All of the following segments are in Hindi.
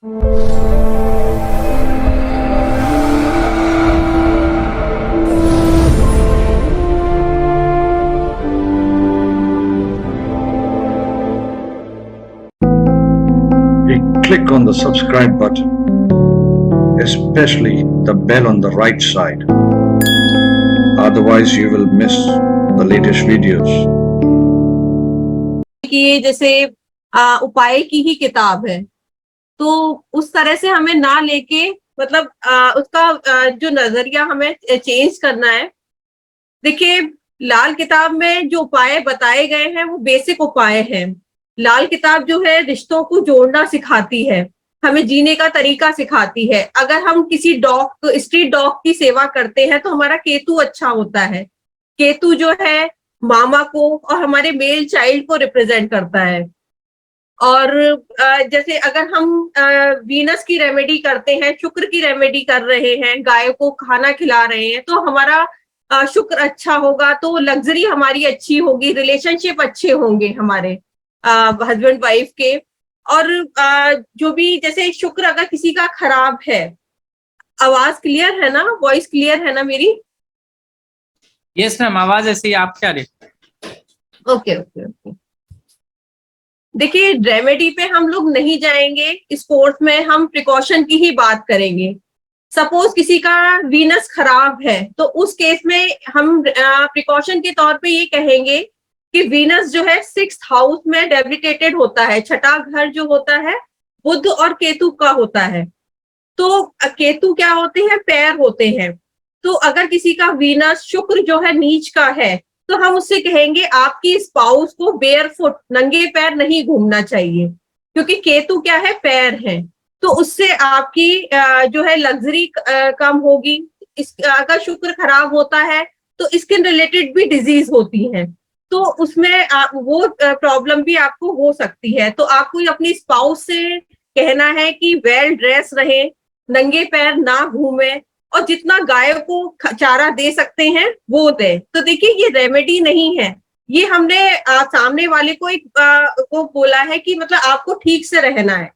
Click on the subscribe button, especially the bell on the right side. Otherwise, you will miss the latest videos. कि ये जैसे उपाय की ही किताब है, तो उस तरह से हमें ना लेके मतलब उसका जो नजरिया हमें चेंज करना है। देखिए, लाल किताब में जो उपाय बताए गए हैं वो बेसिक उपाय हैं। लाल किताब जो है रिश्तों को जोड़ना सिखाती है, हमें जीने का तरीका सिखाती है। अगर हम किसी स्ट्रीट डॉग की सेवा करते हैं तो हमारा केतु अच्छा होता है। केतु जो है मामा को और हमारे मेल चाइल्ड को रिप्रेजेंट करता है। और जैसे अगर हम वीनस की रेमेडी करते हैं, शुक्र की रेमेडी कर रहे हैं, गाय को खाना खिला रहे हैं, तो हमारा शुक्र अच्छा होगा, तो लग्जरी हमारी अच्छी होगी, रिलेशनशिप अच्छे होंगे हमारे हस्बैंड वाइफ के। और जो भी जैसे शुक्र अगर किसी का खराब है, आवाज क्लियर है ना, वॉइस क्लियर है ना मेरी? यस मैम, आवाज ऐसी ही आप क्या रहे? Okay okay okay. देखिए, रेमेडी पे हम लोग नहीं जाएंगे, इस कोर्स में हम प्रिकॉशन की ही बात करेंगे। सपोज किसी का वीनस खराब है, तो उस केस में हम प्रिकॉशन के तौर पे ये कहेंगे कि वीनस जो है 6th हाउस में डेबिलिटेटेड होता है। छठा घर जो होता है बुध और केतु का होता है। तो केतु क्या होते हैं? पैर होते हैं। तो अगर किसी का वीनस शुक्र जो है नीच का है, तो हम उससे कहेंगे आपकी स्पाउस को बेयरफुट, नंगे पैर नहीं घूमना चाहिए, क्योंकि केतु क्या है? पैर है। तो उससे आपकी जो है लग्जरी कम होगी। अगर शुक्र खराब होता है तो स्किन रिलेटेड भी डिजीज होती है, तो उसमें वो प्रॉब्लम भी आपको हो सकती है। तो आपको अपनी स्पाउस से कहना है कि वेल ड्रेस रहे, नंगे पैर ना घूमे, और जितना गाय को चारा दे सकते हैं वो दे। तो देखिए, ये रेमेडी नहीं है, ये हमने सामने वाले को को बोला है कि मतलब आपको ठीक से रहना है।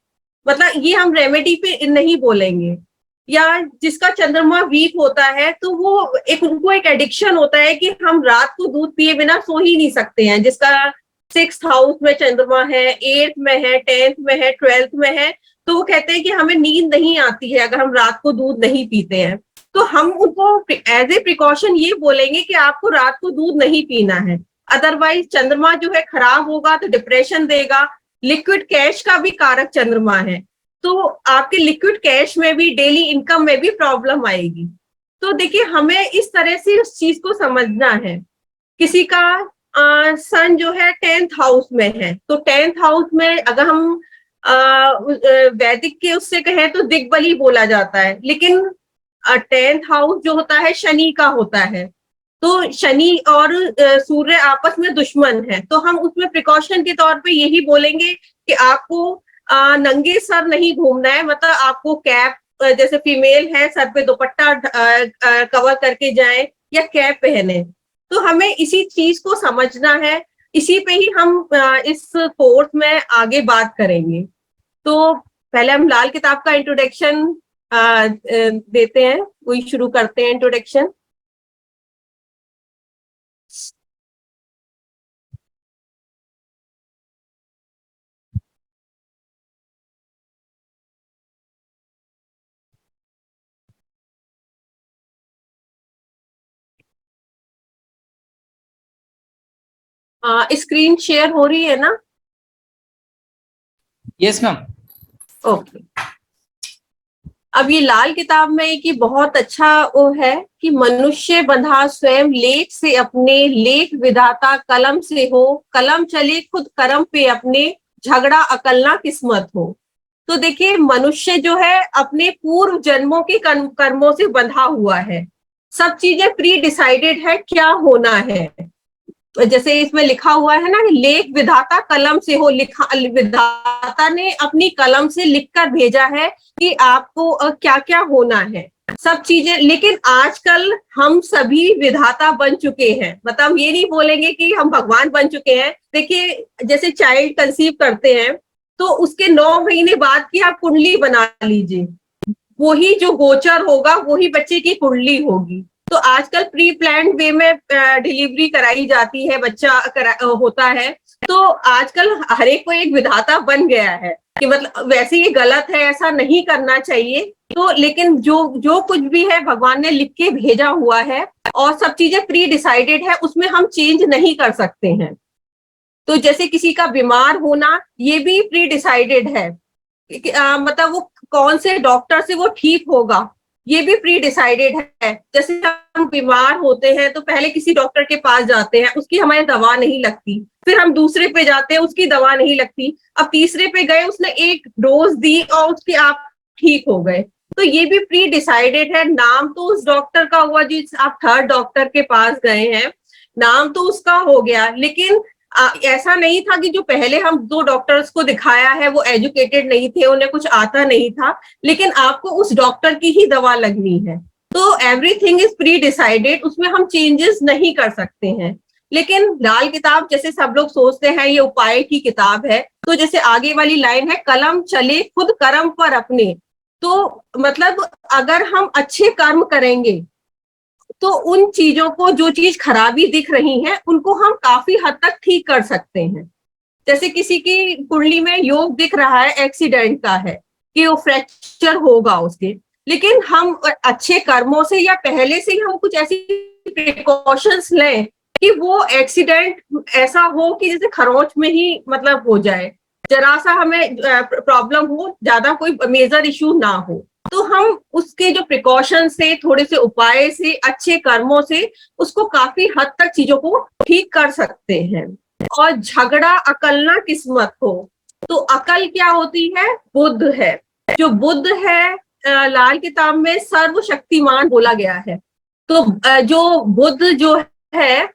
मतलब ये हम रेमेडी पे नहीं बोलेंगे। या जिसका चंद्रमा वीक होता है, तो वो उनको एक एडिक्शन होता है कि हम रात को दूध पिए बिना सो ही नहीं सकते हैं। जिसका 6th हाउस में चंद्रमा है, 8th में है, 10th में है, 12th में है, तो वो कहते हैं कि हमें नींद नहीं आती है अगर हम रात को दूध नहीं पीते हैं। तो हम उनको एज ए प्रिकॉशन ये बोलेंगे कि आपको रात को दूध नहीं पीना है। अदरवाइज चंद्रमा जो है खराब होगा तो डिप्रेशन देगा। लिक्विड कैश का भी कारक चंद्रमा है, तो आपके लिक्विड कैश में भी, डेली इनकम में भी प्रॉब्लम आएगी। तो देखिए, हमें इस तरह से उस चीज को समझना है। किसी का सन जो है 10th हाउस में है, तो 10th हाउस में अगर हम वैदिक के उससे कहें तो दिग्बली बोला जाता है, लेकिन 10th हाउस जो होता है शनि का होता है। तो शनि और सूर्य आपस में दुश्मन है, तो हम उसमें प्रिकॉशन के तौर पे यही बोलेंगे कि आपको नंगे सर नहीं घूमना है। मतलब आपको कैप, जैसे फीमेल है सर पे दुपट्टा कवर करके जाए या कैप पहने। तो हमें इसी चीज को समझना है, इसी पे ही हम इस कोर्स में आगे बात करेंगे। तो पहले हम लाल किताब का इंट्रोडक्शन देते हैं, वही शुरू करते हैं इंट्रोडक्शन। स्क्रीन शेयर हो रही है ना? Yes ma'am. ओके। अब ये लाल किताब में एक बहुत अच्छा वो है कि मनुष्य बंधा स्वयं लेख से अपने, लेख विधाता कलम से हो, कलम चले खुद कर्म पे अपने, झगड़ा अकलना किस्मत हो। तो देखिए, मनुष्य जो है अपने पूर्व जन्मों के कर्मों से बंधा हुआ है। सब चीजें प्री डिसाइडेड है क्या होना है। जैसे इसमें लिखा हुआ है ना, लेख विधाता कलम से हो, लिखा विधाता ने अपनी कलम से लिखकर भेजा है कि आपको क्या क्या होना है, सब चीजें। लेकिन आजकल हम सभी विधाता बन चुके हैं। मतलब ये नहीं बोलेंगे कि हम भगवान बन चुके हैं। देखिए, जैसे चाइल्ड कंसीव करते हैं तो उसके 9 महीने बाद की आप कुंडली बना लीजिए, वही जो गोचर होगा वही बच्चे की कुंडली होगी। तो आजकल प्री प्लान्ड वे में डिलीवरी कराई जाती है, बच्चा होता है। तो आजकल हर एक को एक विधाता बन गया है कि मतलब वैसे ये गलत है, ऐसा नहीं करना चाहिए। तो लेकिन जो कुछ भी है भगवान ने लिख के भेजा हुआ है और सब चीजें प्री डिसाइडेड है, उसमें हम चेंज नहीं कर सकते हैं। तो जैसे किसी का बीमार होना, ये भी प्री डिसाइडेड है, मतलब वो कौन से डॉक्टर से वो ठीक होगा, ये भी प्री डिसाइडेड है। जैसे हम बीमार होते हैं तो पहले किसी डॉक्टर के पास जाते हैं, उसकी हमारी दवा नहीं लगती, फिर हम दूसरे पे जाते हैं, उसकी दवा नहीं लगती, अब तीसरे पे गए, उसने एक डोज दी और उसके आप ठीक हो गए। तो ये भी प्री डिसाइडेड है। नाम तो उस डॉक्टर का हुआ, जिस आप थर्ड डॉक्टर के पास गए हैं, नाम तो उसका हो गया, लेकिन ऐसा नहीं था कि जो पहले हम 2 डॉक्टर्स को दिखाया है वो एजुकेटेड नहीं थे, उन्हें कुछ आता नहीं था, लेकिन आपको उस डॉक्टर की ही दवा लगनी है। तो एवरीथिंग इज प्री डिसाइडेड, उसमें हम चेंजेस नहीं कर सकते हैं। लेकिन लाल किताब जैसे सब लोग सोचते हैं ये उपाय की किताब है, तो जैसे आगे वाली लाइन है, कलम चले खुद कर्म पर अपने। तो मतलब अगर हम अच्छे कर्म करेंगे तो उन चीजों को, जो चीज खराबी दिख रही है, उनको हम काफी हद तक ठीक कर सकते हैं। जैसे किसी की कुंडली में योग दिख रहा है, एक्सीडेंट का है कि वो फ्रैक्चर होगा उसके, लेकिन हम अच्छे कर्मों से या पहले से ही हम कुछ ऐसी प्रिकॉशंस लें कि वो एक्सीडेंट ऐसा हो कि जैसे खरोंच में ही मतलब हो जाए, जरा सा हमें प्रॉब्लम हो, ज्यादा कोई मेजर इशू ना हो। तो हम उसके जो प्रिकॉशन से, थोड़े से उपाय से, अच्छे कर्मों से उसको काफी हद तक चीजों को ठीक कर सकते हैं। और झगड़ा अकल ना किस्मत हो, तो अकल क्या होती है? बुद्ध है। जो बुद्ध है, लाल किताब में सर्वशक्तिमान बोला गया है। तो जो बुद्ध जो है,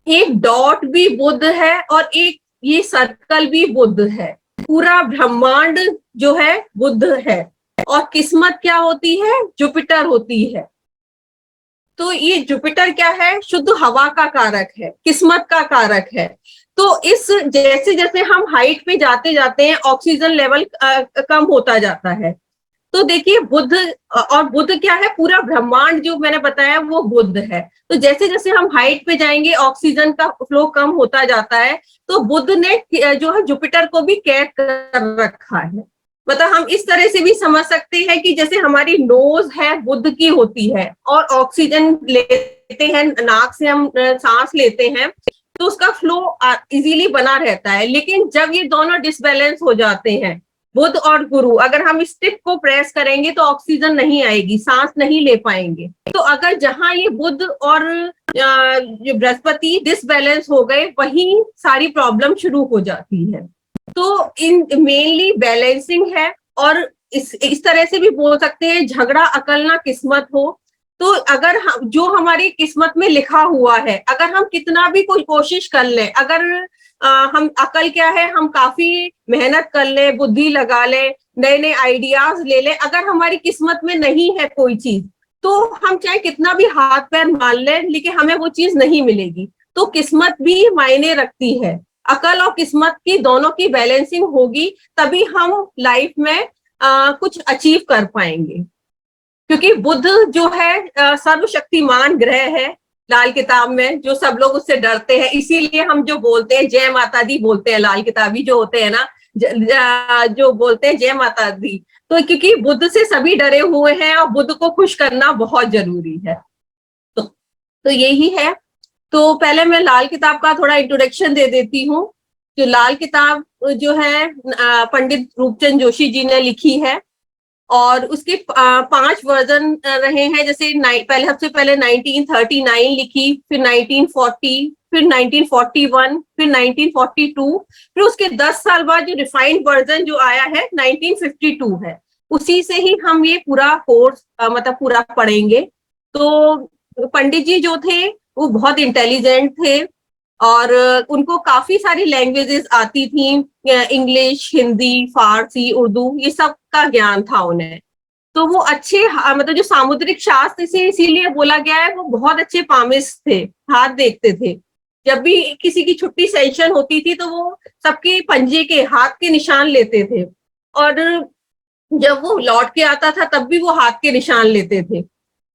एक डॉट भी बुद्ध है और एक ये सर्कल भी बुद्ध है, पूरा ब्रह्मांड जो है बुद्ध है। और किस्मत क्या होती है? जुपिटर होती है। तो ये जुपिटर क्या है? शुद्ध हवा का कारक है, किस्मत का कारक है। तो इस जैसे जैसे हम हाइट पे जाते जाते हैं, ऑक्सीजन लेवल कम होता जाता है। तो देखिए बुद्ध, और बुद्ध क्या है? पूरा ब्रह्मांड जो मैंने बताया वो बुद्ध है। तो जैसे जैसे हम हाइट पे जाएंगे, ऑक्सीजन का फ्लो कम होता जाता है। तो बुद्ध ने जो है जुपिटर को भी कैद कर रखा है। मतलब हम इस तरह से भी समझ सकते हैं कि जैसे हमारी नोज है बुद्ध की होती है, और ऑक्सीजन लेते हैं नाक से, हम सांस लेते हैं, तो उसका फ्लो इजीली बना रहता है। लेकिन जब ये दोनों डिसबैलेंस हो जाते हैं, बुध और गुरु, अगर हम इस टिप को प्रेस करेंगे तो ऑक्सीजन नहीं आएगी, सांस नहीं ले पाएंगे। तो अगर जहां ये बुध और बृहस्पति डिसबैलेंस हो गए, वहीं सारी प्रॉब्लम शुरू हो जाती है। तो इन मेनली बैलेंसिंग है। और इस तरह से भी बोल सकते हैं, झगड़ा अकल ना किस्मत हो। तो अगर हम, जो हमारी किस्मत में लिखा हुआ है, अगर हम कितना भी कोई कोशिश कर लें, अगर हम, अकल क्या है, हम काफी मेहनत कर लें, बुद्धि लगा लें, नए नए आइडियाज ले लें, अगर हमारी किस्मत में नहीं है कोई चीज, तो हम चाहे कितना भी हाथ पैर मार लें, लेकिन हमें वो चीज नहीं मिलेगी। तो किस्मत भी मायने रखती है। अकल और किस्मत की दोनों की बैलेंसिंग होगी, तभी हम लाइफ में कुछ अचीव कर पाएंगे। क्योंकि बुध जो है सर्वशक्तिमान ग्रह है लाल किताब में, जो सब लोग उससे डरते हैं। इसीलिए हम जो बोलते हैं जय माता दी बोलते हैं, लाल किताबी जो होते हैं ना, जो बोलते हैं जय माता दी। तो क्योंकि बुध से सभी डरे हुए हैं और बुध को खुश करना बहुत जरूरी है। तो यही है। तो पहले मैं लाल किताब का थोड़ा इंट्रोडक्शन दे देती हूँ। जो लाल किताब जो है पंडित रूपचंद जोशी जी ने लिखी है, और उसके 5 वर्जन रहे हैं। जैसे पहले, सबसे पहले 1939 लिखी, फिर 1940, फिर 1941, फिर 1942, फिर उसके 10 साल बाद जो रिफाइंड वर्जन जो आया है 1952 है। उसी से ही हम ये पूरा कोर्स मतलब पूरा पढ़ेंगे। तो पंडित जी जो थे वो बहुत इंटेलिजेंट थे, और उनको काफी सारी लैंग्वेजेस आती थी, इंग्लिश, हिंदी, फारसी, उर्दू, ये सब का ज्ञान था उन्हें। तो वो अच्छे, मतलब जो सामुद्रिक शास्त्र से इसीलिए बोला गया है, वो बहुत अच्छे पामिस्ट थे, हाथ देखते थे। जब भी किसी की छुट्टी सेशन होती थी तो वो सबके पंजे के हाथ के निशान लेते थे, और जब वो लौट के आता था तब भी वो हाथ के निशान लेते थे।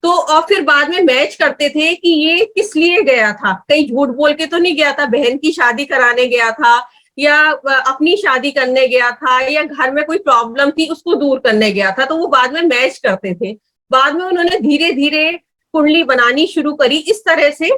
तो और फिर बाद में मैच करते थे कि ये किस लिए गया था, कहीं झूठ बोल के तो नहीं गया था, बहन की शादी कराने गया था या अपनी शादी करने गया था या घर में कोई प्रॉब्लम थी उसको दूर करने गया था, तो वो बाद में मैच करते थे। बाद में उन्होंने धीरे धीरे कुंडली बनानी शुरू करी इस तरह से।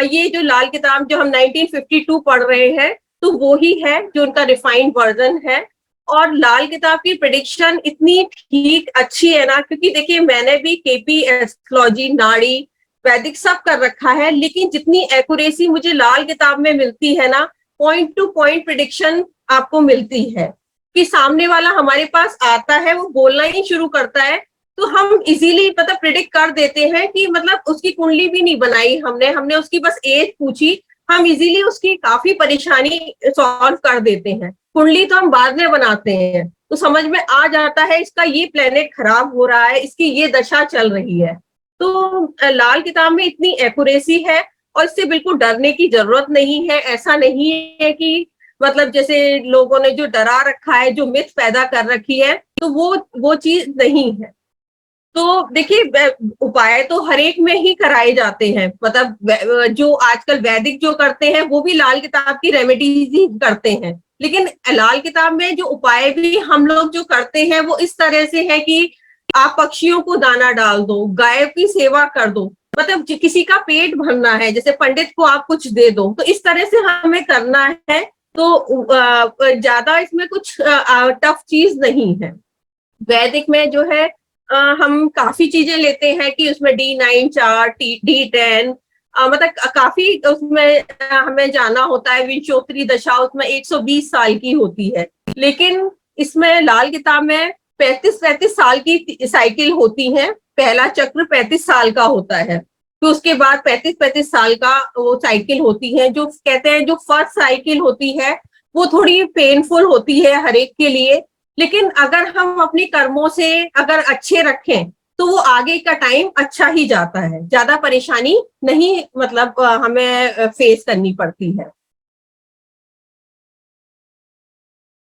ये जो लाल किताब जो हम 1952 पढ़ रहे हैं तो वो ही है जो उनका रिफाइंड वर्जन है। और लाल किताब की प्रेडिक्शन इतनी ठीक अच्छी है ना, क्योंकि देखिए मैंने भी केपी एस्ट्रोलॉजी, नाड़ी, वैदिक सब कर रखा है, लेकिन जितनी एक्यूरेसी मुझे लाल किताब में मिलती है ना, पॉइंट टू पॉइंट प्रेडिक्शन आपको मिलती है कि सामने वाला हमारे पास आता है, वो बोलना ही शुरू करता है तो हम इजीली मतलब प्रिडिक्ट कर देते हैं कि मतलब उसकी कुंडली भी नहीं बनाई हमने उसकी बस एज पूछी, हम इजीली उसकी काफी परेशानी सॉल्व कर देते हैं। कुंडली तो हम बाद में बनाते हैं तो समझ में आ जाता है इसका ये प्लेनेट खराब हो रहा है, इसकी ये दशा चल रही है। तो लाल किताब में इतनी एक्यूरेसी है और इससे बिल्कुल डरने की जरूरत नहीं है। ऐसा नहीं है कि मतलब जैसे लोगों ने जो डरा रखा है, जो मिथ पैदा कर रखी है, तो वो चीज नहीं है। तो देखिए उपाय तो हर एक में ही कराए जाते हैं, मतलब जो आजकल वैदिक जो करते हैं वो भी लाल किताब की रेमेडीज ही करते हैं, लेकिन लाल किताब में जो उपाय भी हम लोग जो करते हैं वो इस तरह से है कि आप पक्षियों को दाना डाल दो, गाय की सेवा कर दो, मतलब किसी का पेट भरना है, जैसे पंडित को आप कुछ दे दो, तो इस तरह से हमें करना है। तो ज्यादा इसमें कुछ टफ चीज नहीं है। वैदिक में जो है हम काफी चीजें लेते हैं कि उसमें D9 चार्ट, D10, मतलब काफी उसमें हमें जाना होता है। विंशोत्तरी दशा उसमें 120 साल की होती है, लेकिन इसमें लाल किताब में 35-35 साल की साइकिल होती है। पहला चक्र 35 साल का होता है, तो उसके बाद 35-35 साल का वो साइकिल होती है। जो कहते हैं जो फर्स्ट साइकिल होती है वो थोड़ी पेनफुल होती है हर एक के लिए, लेकिन अगर हम अपनी कर्मों से अगर अच्छे रखें तो वो आगे का टाइम अच्छा ही जाता है, ज्यादा परेशानी नहीं मतलब हमें फेस करनी पड़ती है।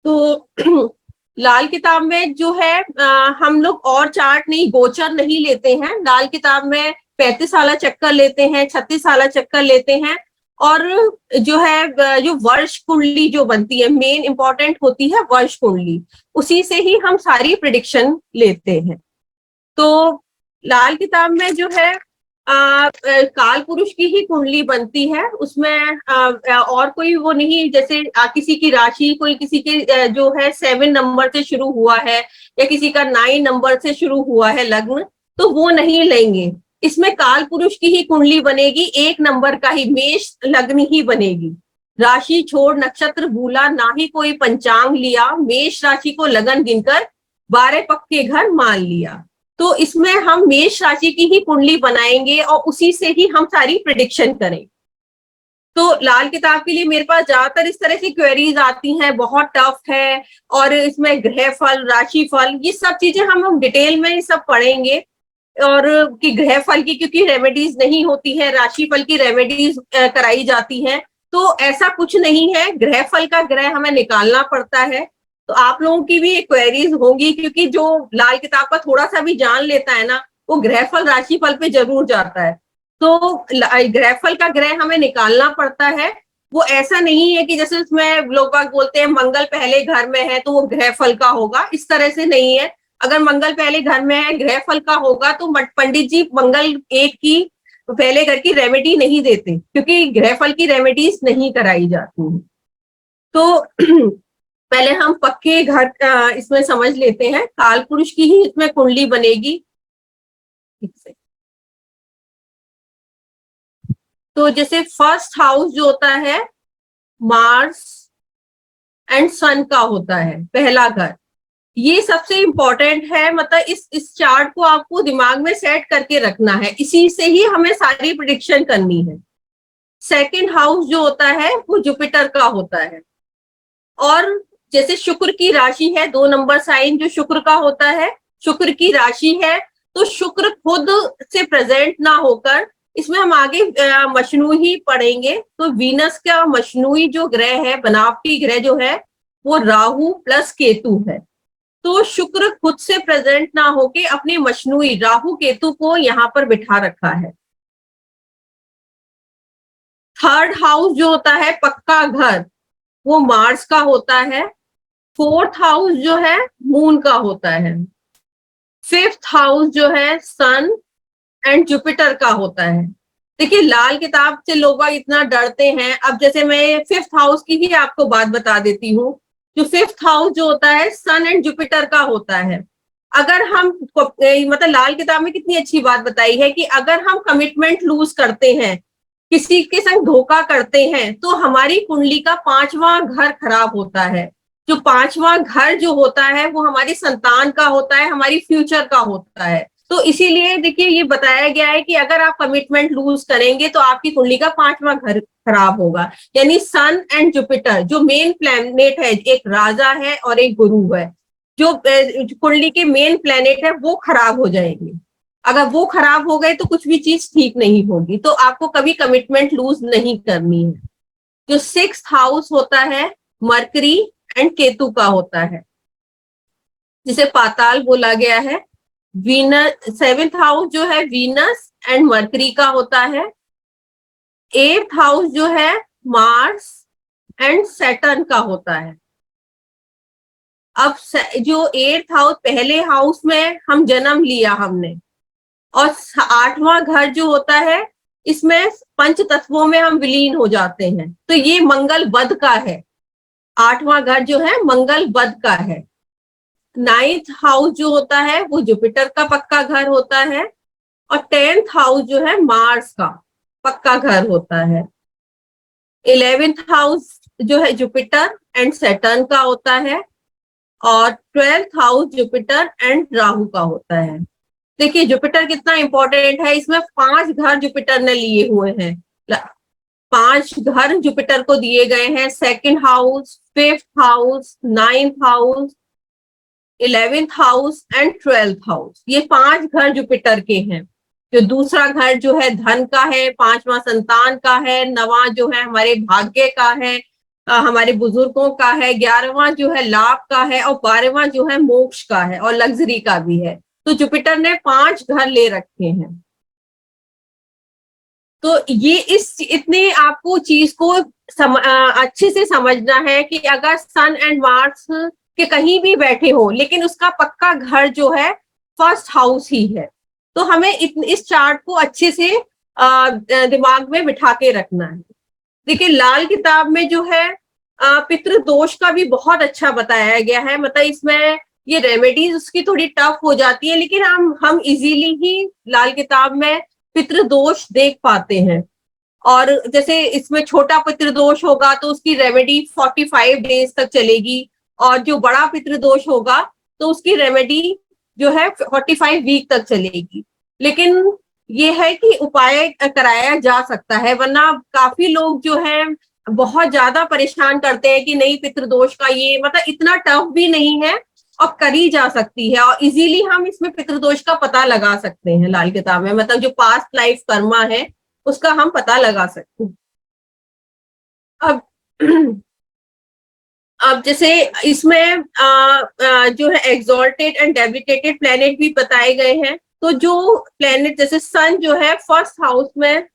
तो लाल किताब में जो है हम लोग और चार्ट नहीं, गोचर नहीं लेते हैं। लाल किताब में 35 साला चक्कर लेते हैं, 36 साला चक्कर लेते हैं, और जो है जो वर्ष कुंडली जो बनती है, मेन इंपॉर्टेंट होती है वर्ष कुंडली, उसी से ही हम सारी प्रेडिक्शन लेते हैं। तो लाल किताब में जो है काल पुरुष की ही कुंडली बनती है, उसमें और कोई वो नहीं, जैसे किसी की राशि, कोई किसी के जो है 7 नंबर से शुरू हुआ है या किसी का 9 नंबर से शुरू हुआ है लग्न, तो वो नहीं लेंगे। इसमें काल पुरुष की ही कुंडली बनेगी, 1 नंबर का ही मेष लग्न ही बनेगी। राशि छोड़ नक्षत्र भूला, ना ही कोई पंचांग लिया, मेष राशि को लगन गिनकर 12 पक्के घर मान लिया। तो इसमें हम मेष राशि की ही कुंडली बनाएंगे और उसी से ही हम सारी प्रेडिक्शन करें। तो लाल किताब के लिए मेरे पास ज्यादातर इस तरह की क्वेरीज आती हैं, बहुत टफ है, और इसमें ग्रह फल, राशि फल, ये सब चीजें हम डिटेल में सब पढ़ेंगे। और कि ग्रह फल की क्योंकि रेमेडीज नहीं होती है, राशि फल की रेमेडीज कराई जाती हैं, तो ऐसा कुछ नहीं है। ग्रह फल का ग्रह हमें निकालना पड़ता है। तो आप लोगों की भी क्वेरीज होंगी, क्योंकि जो लाल किताब का थोड़ा सा भी जान लेता है ना, वो ग्रह फल राशि फल पे जरूर जाता है। तो ग्रह फल का ग्रह हमें निकालना पड़ता है। वो ऐसा नहीं है कि जैसे उसमें लोग बाग बोलते हैं मंगल पहले घर में है तो वो ग्रह फल का होगा, इस तरह से नहीं है। अगर मंगल पहले घर में है, ग्रह फल का होगा, तो पंडित जी मंगल एक की पहले घर की रेमेडी नहीं देते, क्योंकि ग्रह फल की रेमेडीज नहीं कराई जाती हैं। तो पहले हम पक्के घर इसमें समझ लेते हैं। काल पुरुष की ही इसमें कुंडली बनेगी। ठीक से, तो जैसे फर्स्ट हाउस जो होता है मार्स एंड सन का होता है, पहला घर, ये सबसे इंपॉर्टेंट है। मतलब इस चार्ट को आपको दिमाग में सेट करके रखना है, इसी से ही हमें सारी प्रेडिक्शन करनी है। सेकंड हाउस जो होता है वो जुपिटर का होता है, और जैसे शुक्र की राशि है, 2 नंबर साइन जो शुक्र का होता है, शुक्र की राशि है, तो शुक्र खुद से प्रेजेंट ना होकर इसमें हम आगे मशनू ही पढ़ेंगे। तो वीनस का मशनूई जो ग्रह है, बनावटी ग्रह जो है, वो राहु प्लस केतु है। तो शुक्र खुद से प्रेजेंट ना होके अपने मशनूई राहु केतु को यहाँ पर बिठा रखा है। थर्ड हाउस जो होता है पक्का घर, वो मार्स का होता है। फोर्थ हाउस जो है मून का होता है। फिफ्थ हाउस जो है सन एंड जुपिटर का होता है। देखिए लाल किताब से लोग इतना डरते हैं। अब जैसे मैं फिफ्थ हाउस की ही आपको बात बता देती हूँ। जो फिफ्थ हाउस जो होता है सन एंड जुपिटर का होता है। अगर हम मतलब लाल किताब में कितनी अच्छी बात बताई है कि अगर हम कमिटमेंट लूज करते हैं, किसी के संग धोखा करते हैं, तो हमारी कुंडली का 5वां घर खराब होता है। जो 5वां घर जो होता है वो हमारी संतान का होता है, हमारी फ्यूचर का होता है। तो इसीलिए देखिए ये बताया गया है कि अगर आप कमिटमेंट लूज करेंगे तो आपकी कुंडली का 5वां घर खराब होगा। यानी सन एंड जुपिटर जो मेन प्लैनेट है, एक राजा है और एक गुरु है, जो कुंडली के मेन प्लैनेट है वो खराब हो जाएंगे। अगर वो खराब हो गए तो कुछ भी चीज ठीक नहीं होगी। तो आपको कभी कमिटमेंट लूज नहीं करनी है। जो सिक्स्थ हाउस होता है मरकरी एंड केतु का होता है, जिसे पाताल बोला गया है। वीनस सेवेंथ हाउस जो है वीनस एंड मरकरी का होता है। एट्थ हाउस जो है मार्स एंड सैटर्न का होता है। अब जो एट्थ हाउस, पहले हाउस में हम जन्म लिया हमने, और 8वां घर जो होता है इसमें पंच तत्वों में हम विलीन हो जाते हैं। तो ये मंगल बद का है। 8वां घर जो है मंगल बद का है। 9th हाउस जो होता है वो जुपिटर का पक्का घर होता है। और 10th हाउस जो है मार्स का पक्का घर होता है। 11th हाउस जो है जुपिटर एंड सैटर्न का होता है। और 12th house Jupiter and Rahu का होता है। देखिए जुपिटर कितना इंपॉर्टेंट है। इसमें 5 घर जुपिटर ने लिए हुए हैं। 5 घर जुपिटर को दिए गए हैं। Second house, fifth house, 9th house, 11th house and 12th house, ये 5 घर जुपिटर के हैं। जो दूसरा घर जो है धन का है, 5वां संतान का है, 9वां जो है हमारे भाग्य का है, हमारे बुजुर्गों का है, 11वां जो है लाभ का है, और 12वां जो है मोक्ष का है और लग्जरी का भी है। तो जुपिटर ने 5 घर ले रखे हैं। तो ये इतने आपको चीज को अच्छे से समझना है कि अगर सन एंड मार्स के कहीं भी बैठे हो लेकिन उसका पक्का घर जो है फर्स्ट हाउस ही है। तो हमें इस चार्ट को अच्छे से दिमाग में बिठा के रखना है। देखिए लाल किताब में जो है पितृ दोष का भी बहुत अच्छा बताया गया है। मतलब इसमें ये रेमेडीज उसकी थोड़ी टफ हो जाती है, लेकिन हम इजीली ही लाल किताब में पितृदोष देख पाते हैं। और जैसे इसमें छोटा पितृदोष होगा तो उसकी रेमेडी 45 डेज तक चलेगी, और जो बड़ा पितृदोष होगा तो उसकी रेमेडी जो है 45 वीक तक चलेगी। लेकिन ये है कि उपाय कराया जा सकता है, वरना काफी लोग जो है बहुत ज्यादा परेशान करते हैं कि नहीं पितृदोष का ये मतलब इतना टफ भी नहीं है और करी जा सकती है, और इजीली हम इसमें पितृदोष का पता लगा सकते हैं लाल किताब में। मतलब जो पास्ट लाइफ कर्मा है उसका हम पता लगा सकते हैं। अब अब जैसे इसमें जो है एग्जॉल्टेड एंड डेबिलिटेटेड प्लेनेट भी बताए गए हैं। तो जो प्लेनेट जैसे सन जो है फर्स्ट हाउस में,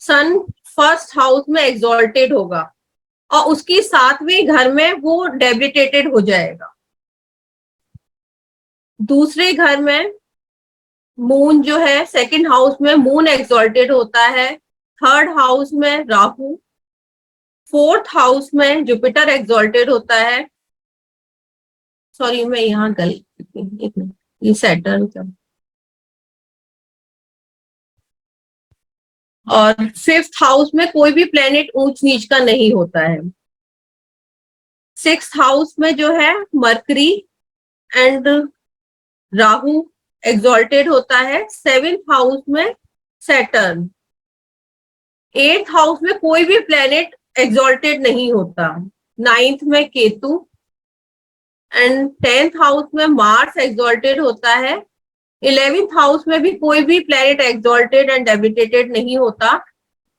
सन फर्स्ट हाउस में एग्जॉल्टेड होगा और उसकी 7वें घर में वो डेबिलिटेटेड हो जाएगा। दूसरे घर में मून जो है सेकंड हाउस में मून एग्जॉल्टेड होता है। थर्ड हाउस में राहु, फोर्थ हाउस में जुपिटर एग्जॉल्टेड होता है। सॉरी मैं यहाँ गलत, ये सैटर्न का। और फिफ्थ हाउस में कोई भी प्लेनेट ऊंच नीच का नहीं होता है। सिक्स्थ हाउस में जो है मरकरी एंड राहु एग्जॉल्टेड होता है। सेवेंथ हाउस में सैटर्न। एट्थ हाउस में कोई भी प्लेनेट एग्जॉल्टेड नहीं होता। 9th में केतु, एंड 10th हाउस में मार्स एक्सॉल्टेड होता है। 11th हाउस में भी कोई भी प्लेनेट एक्सॉल्टेड एंड डेबिटेटेड नहीं होता,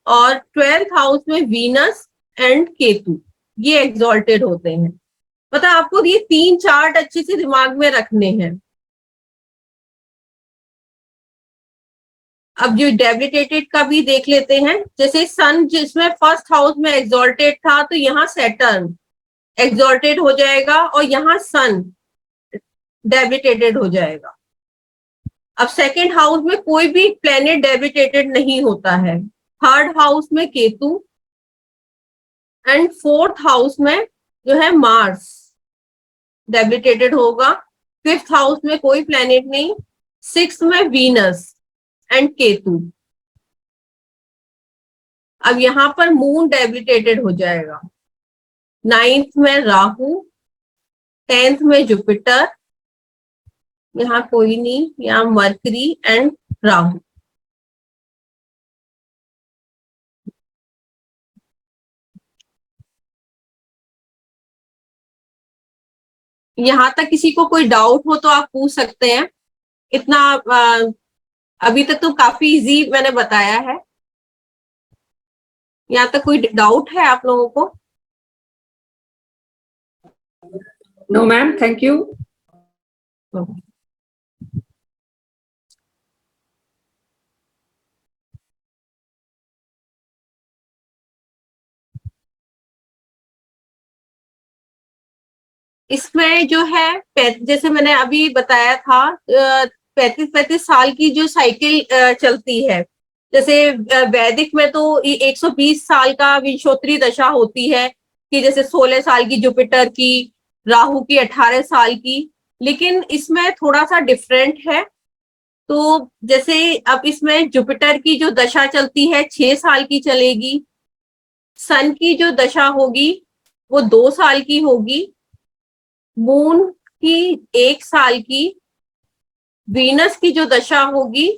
और 12th हाउस में वीनस एंड केतु ये एक्सॉल्टेड होते हैं। मतलब आपको ये 3 चार्ट अच्छे से दिमाग में रखने हैं। अब जो डेबिटेटेड का भी देख लेते हैं, जैसे सन जिसमें फर्स्ट हाउस में एक्सॉल्टेड था, तो यहाँ सैटर्न एक्सॉल्टेड हो जाएगा और यहाँ सन डेबिटेटेड हो जाएगा। अब सेकंड हाउस में कोई भी प्लेनेट डेबिटेटेड नहीं होता है। थर्ड हाउस में केतु एंड फोर्थ हाउस में जो है मार्स डेबिटेटेड होगा। फिफ्थ हाउस में कोई प्लेनेट नहीं। सिक्स्थ में वीनस एंड केतु। अब यहाँ पर मून डेबिटेटेड हो जाएगा। 9th में राहु, 10th में जुपिटर, यहाँ कोई नहीं, यहाँ मरकरी एंड राहु। यहाँ तक किसी को कोई डाउट हो तो आप पूछ सकते हैं। इतना अभी तक तो काफी इजी मैंने बताया है। यहाँ तक कोई डाउट है आप लोगों को? No ma'am, thank you. इसमें जो है जैसे मैंने अभी बताया था, 35 साल की जो साइकिल चलती है। जैसे वैदिक में तो 120 साल का विंशोत्तरी दशा होती है, कि जैसे 16 साल की जुपिटर की, राहु की 18 साल की। लेकिन इसमें थोड़ा सा डिफरेंट है। तो जैसे अब इसमें जुपिटर की जो दशा चलती है 6 साल की चलेगी। सन की जो दशा होगी वो 2 साल की होगी। मून की 1 साल की। वीनस की जो दशा होगी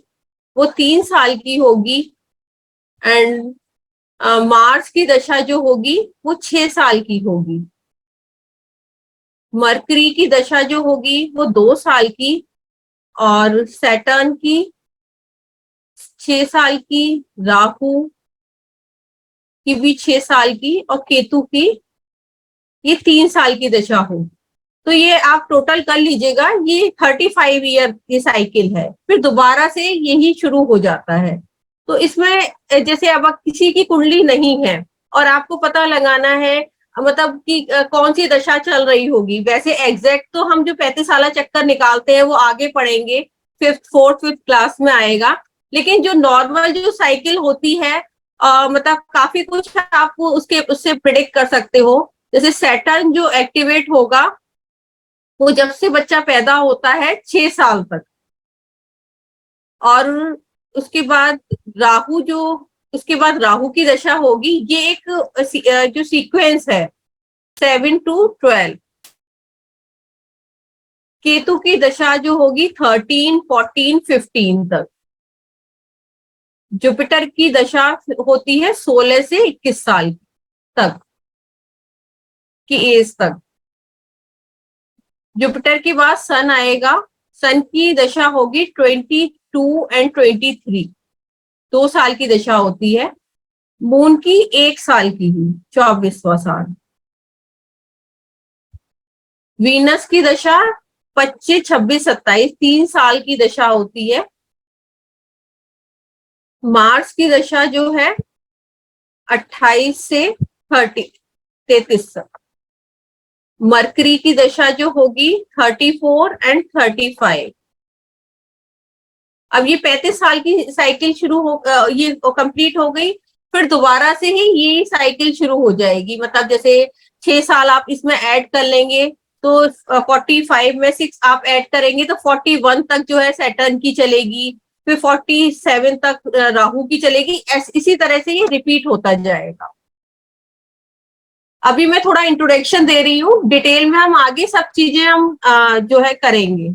वो 3 साल की होगी। एंड मार्स की दशा जो होगी वो 6 साल की होगी। मरकरी की दशा जो होगी वो 2 साल की, और सैटर्न की 6 साल की, राहु की भी 6 साल की, और केतु की ये 3 साल की दशा होगी। तो ये आप टोटल कर लीजिएगा, ये 35 ईयर की साइकिल है। फिर दोबारा से यही शुरू हो जाता है। तो इसमें जैसे अब किसी की कुंडली नहीं है और आपको पता लगाना है मतलब कि कौन सी दशा चल रही होगी। वैसे एग्जैक्ट तो हम जो 35 साला चक्कर निकालते हैं वो आगे पढ़ेंगे, 5th 4th 5th क्लास में आएगा। लेकिन जो नॉर्मल जो साइकिल होती है, मतलब काफी कुछ आपको उससे प्रिडिक्ट कर सकते हो। जैसे सैटर्न जो एक्टिवेट होगा वो जब से बच्चा पैदा होता है 6 साल तक, और उसके बाद राहु की दशा होगी। ये एक जो सीक्वेंस है 7 to 12। केतु की दशा जो होगी 13, 14, 15 तक। जुपिटर की दशा होती है 16 से 21 साल तक की एज तक। जुपिटर के बाद सन आएगा। सन की दशा होगी 22 एंड 23, 2 साल की दशा होती है। मून की 1 साल की ही, 24वां साल। वीनस की दशा 25, 26, 27, 3 साल की दशा होती है। मार्स की दशा जो है 28 से 33 तक। मरकरी की दशा जो होगी 34 एंड 35। अब ये 35 साल की साइकिल ये कंप्लीट हो गई। फिर दोबारा से ही ये साइकिल शुरू हो जाएगी। मतलब जैसे 6 साल आप इसमें ऐड कर लेंगे तो 45 में 6 आप ऐड करेंगे तो 41 तक जो है सैटर्न की चलेगी। फिर 47 तक राहु की चलेगी। इसी तरह से ये रिपीट होता जाएगा। अभी मैं थोड़ा इंट्रोडक्शन दे रही हूँ, डिटेल में हम आगे सब चीजें हम जो है करेंगे।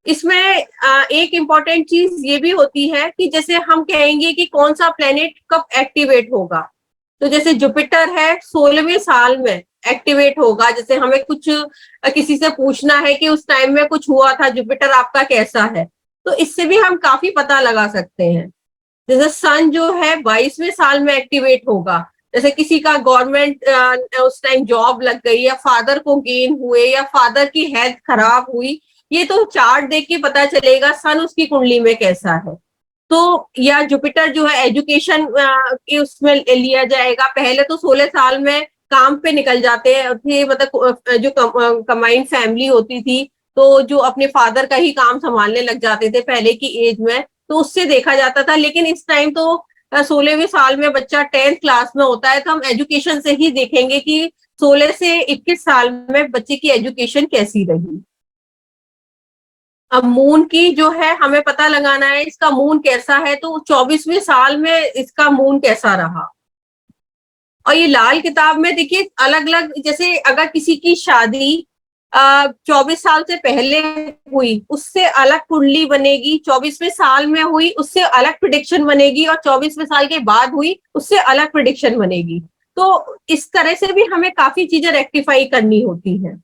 इसमें एक इम्पॉर्टेंट चीज ये भी होती है कि जैसे हम कहेंगे कि कौन सा प्लेनेट कब एक्टिवेट होगा। तो जैसे जुपिटर है 16वें साल में एक्टिवेट होगा। जैसे हमें कुछ किसी से पूछना है कि उस टाइम में कुछ हुआ था, जुपिटर आपका कैसा है, तो इससे भी हम काफी पता लगा सकते हैं। जैसे सन जो है 22वें साल में एक्टिवेट होगा। जैसे किसी का गवर्नमेंट उस टाइम जॉब लग गई, या फादर को गेन हुए, या फादर की हेल्थ खराब हुई, ये तो चार्ट देख के पता चलेगा सन उसकी कुंडली में कैसा है। तो या जुपिटर जो है एजुकेशन के उसमें लिया जाएगा। पहले तो 16 साल में काम पे निकल जाते थे, मतलब जो कंबाइंड फैमिली होती थी, तो जो अपने फादर का ही काम संभालने लग जाते थे पहले की एज में, तो उससे देखा जाता था। लेकिन इस टाइम तो 16वें साल में बच्चा 10th क्लास में होता है, तो हम एजुकेशन से ही देखेंगे कि 16 से 21 साल में बच्चे की एजुकेशन कैसी रही। अब मून की जो है हमें पता लगाना है इसका मून कैसा है, तो 24वें साल में इसका मून कैसा रहा। और ये लाल किताब में देखिए अलग अलग, जैसे अगर किसी की शादी 24 साल से पहले हुई उससे अलग कुंडली बनेगी, 24वें साल में हुई उससे अलग प्रिडिक्शन बनेगी, और 24वें साल के बाद हुई उससे अलग प्रिडिक्शन बनेगी। तो इस तरह से भी हमें काफी चीजें रेक्टिफाई करनी होती हैं।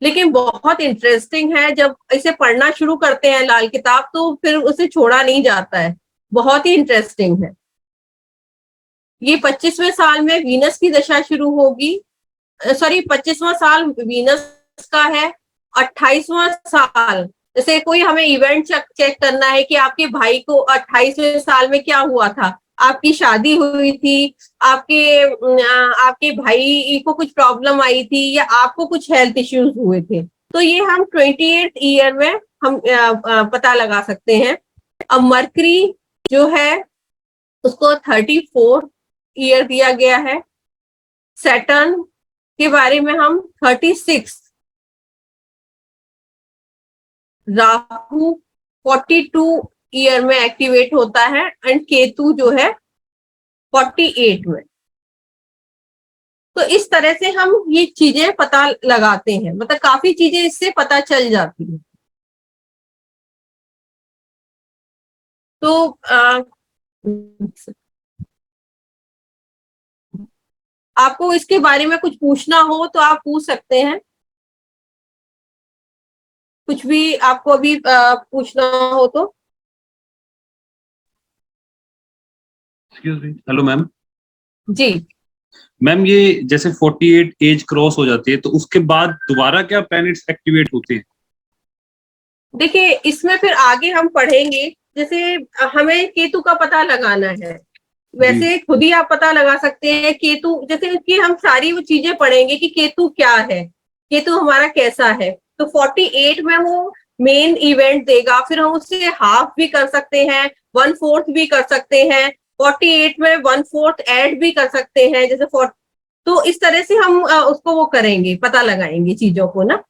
लेकिन बहुत इंटरेस्टिंग है, जब इसे पढ़ना शुरू करते हैं लाल किताब, तो फिर उसे छोड़ा नहीं जाता है, बहुत ही इंटरेस्टिंग है। ये 25वें साल में वीनस की दशा शुरू होगी। सॉरी, 25वां साल वीनस का है। 28वां साल, जैसे कोई हमें इवेंट चेक करना है कि आपके भाई को 28वें साल में क्या हुआ था, आपकी शादी हुई थी, आपके भाई को कुछ प्रॉब्लम आई थी, या आपको कुछ हेल्थ इश्यूज हुए थे, तो ये हम 28th ईयर में हम पता लगा सकते हैं। अब मरकरी जो है उसको 34 ईयर दिया गया है। सैटर्न के बारे में हम 36, राहु 42 ईयर में एक्टिवेट होता है, एंड केतु जो है 48 में। तो इस तरह से हम ये चीजें पता लगाते हैं, मतलब काफी चीजें इससे पता चल जाती हैं। तो आपको इसके बारे में कुछ पूछना हो तो आप पूछ सकते हैं, कुछ भी आपको अभी पूछना हो तो। Excuse me, hello ma'am. जी मैम, ये जैसे 48 एज क्रॉस हो जाती है तो उसके बाद दोबारा क्या प्लैनेट्स एक्टिवेट होते हैं? देखिए, इसमें फिर आगे हम पढ़ेंगे। जैसे हमें केतु का पता लगाना है, वैसे खुद ही आप पता लगा सकते हैं केतु, जैसे कि हम सारी वो चीजें पढ़ेंगे कि केतु क्या है, केतु हमारा कैसा है। तो 48 में वो मेन इवेंट देगा, फिर हम उससे हाफ भी कर सकते हैं, 1/4 भी कर सकते हैं, 48 में 1/4 ऐड भी कर सकते हैं, जैसे तो इस तरह से हम उसको वो करेंगे, पता लगाएंगे चीजों को ना,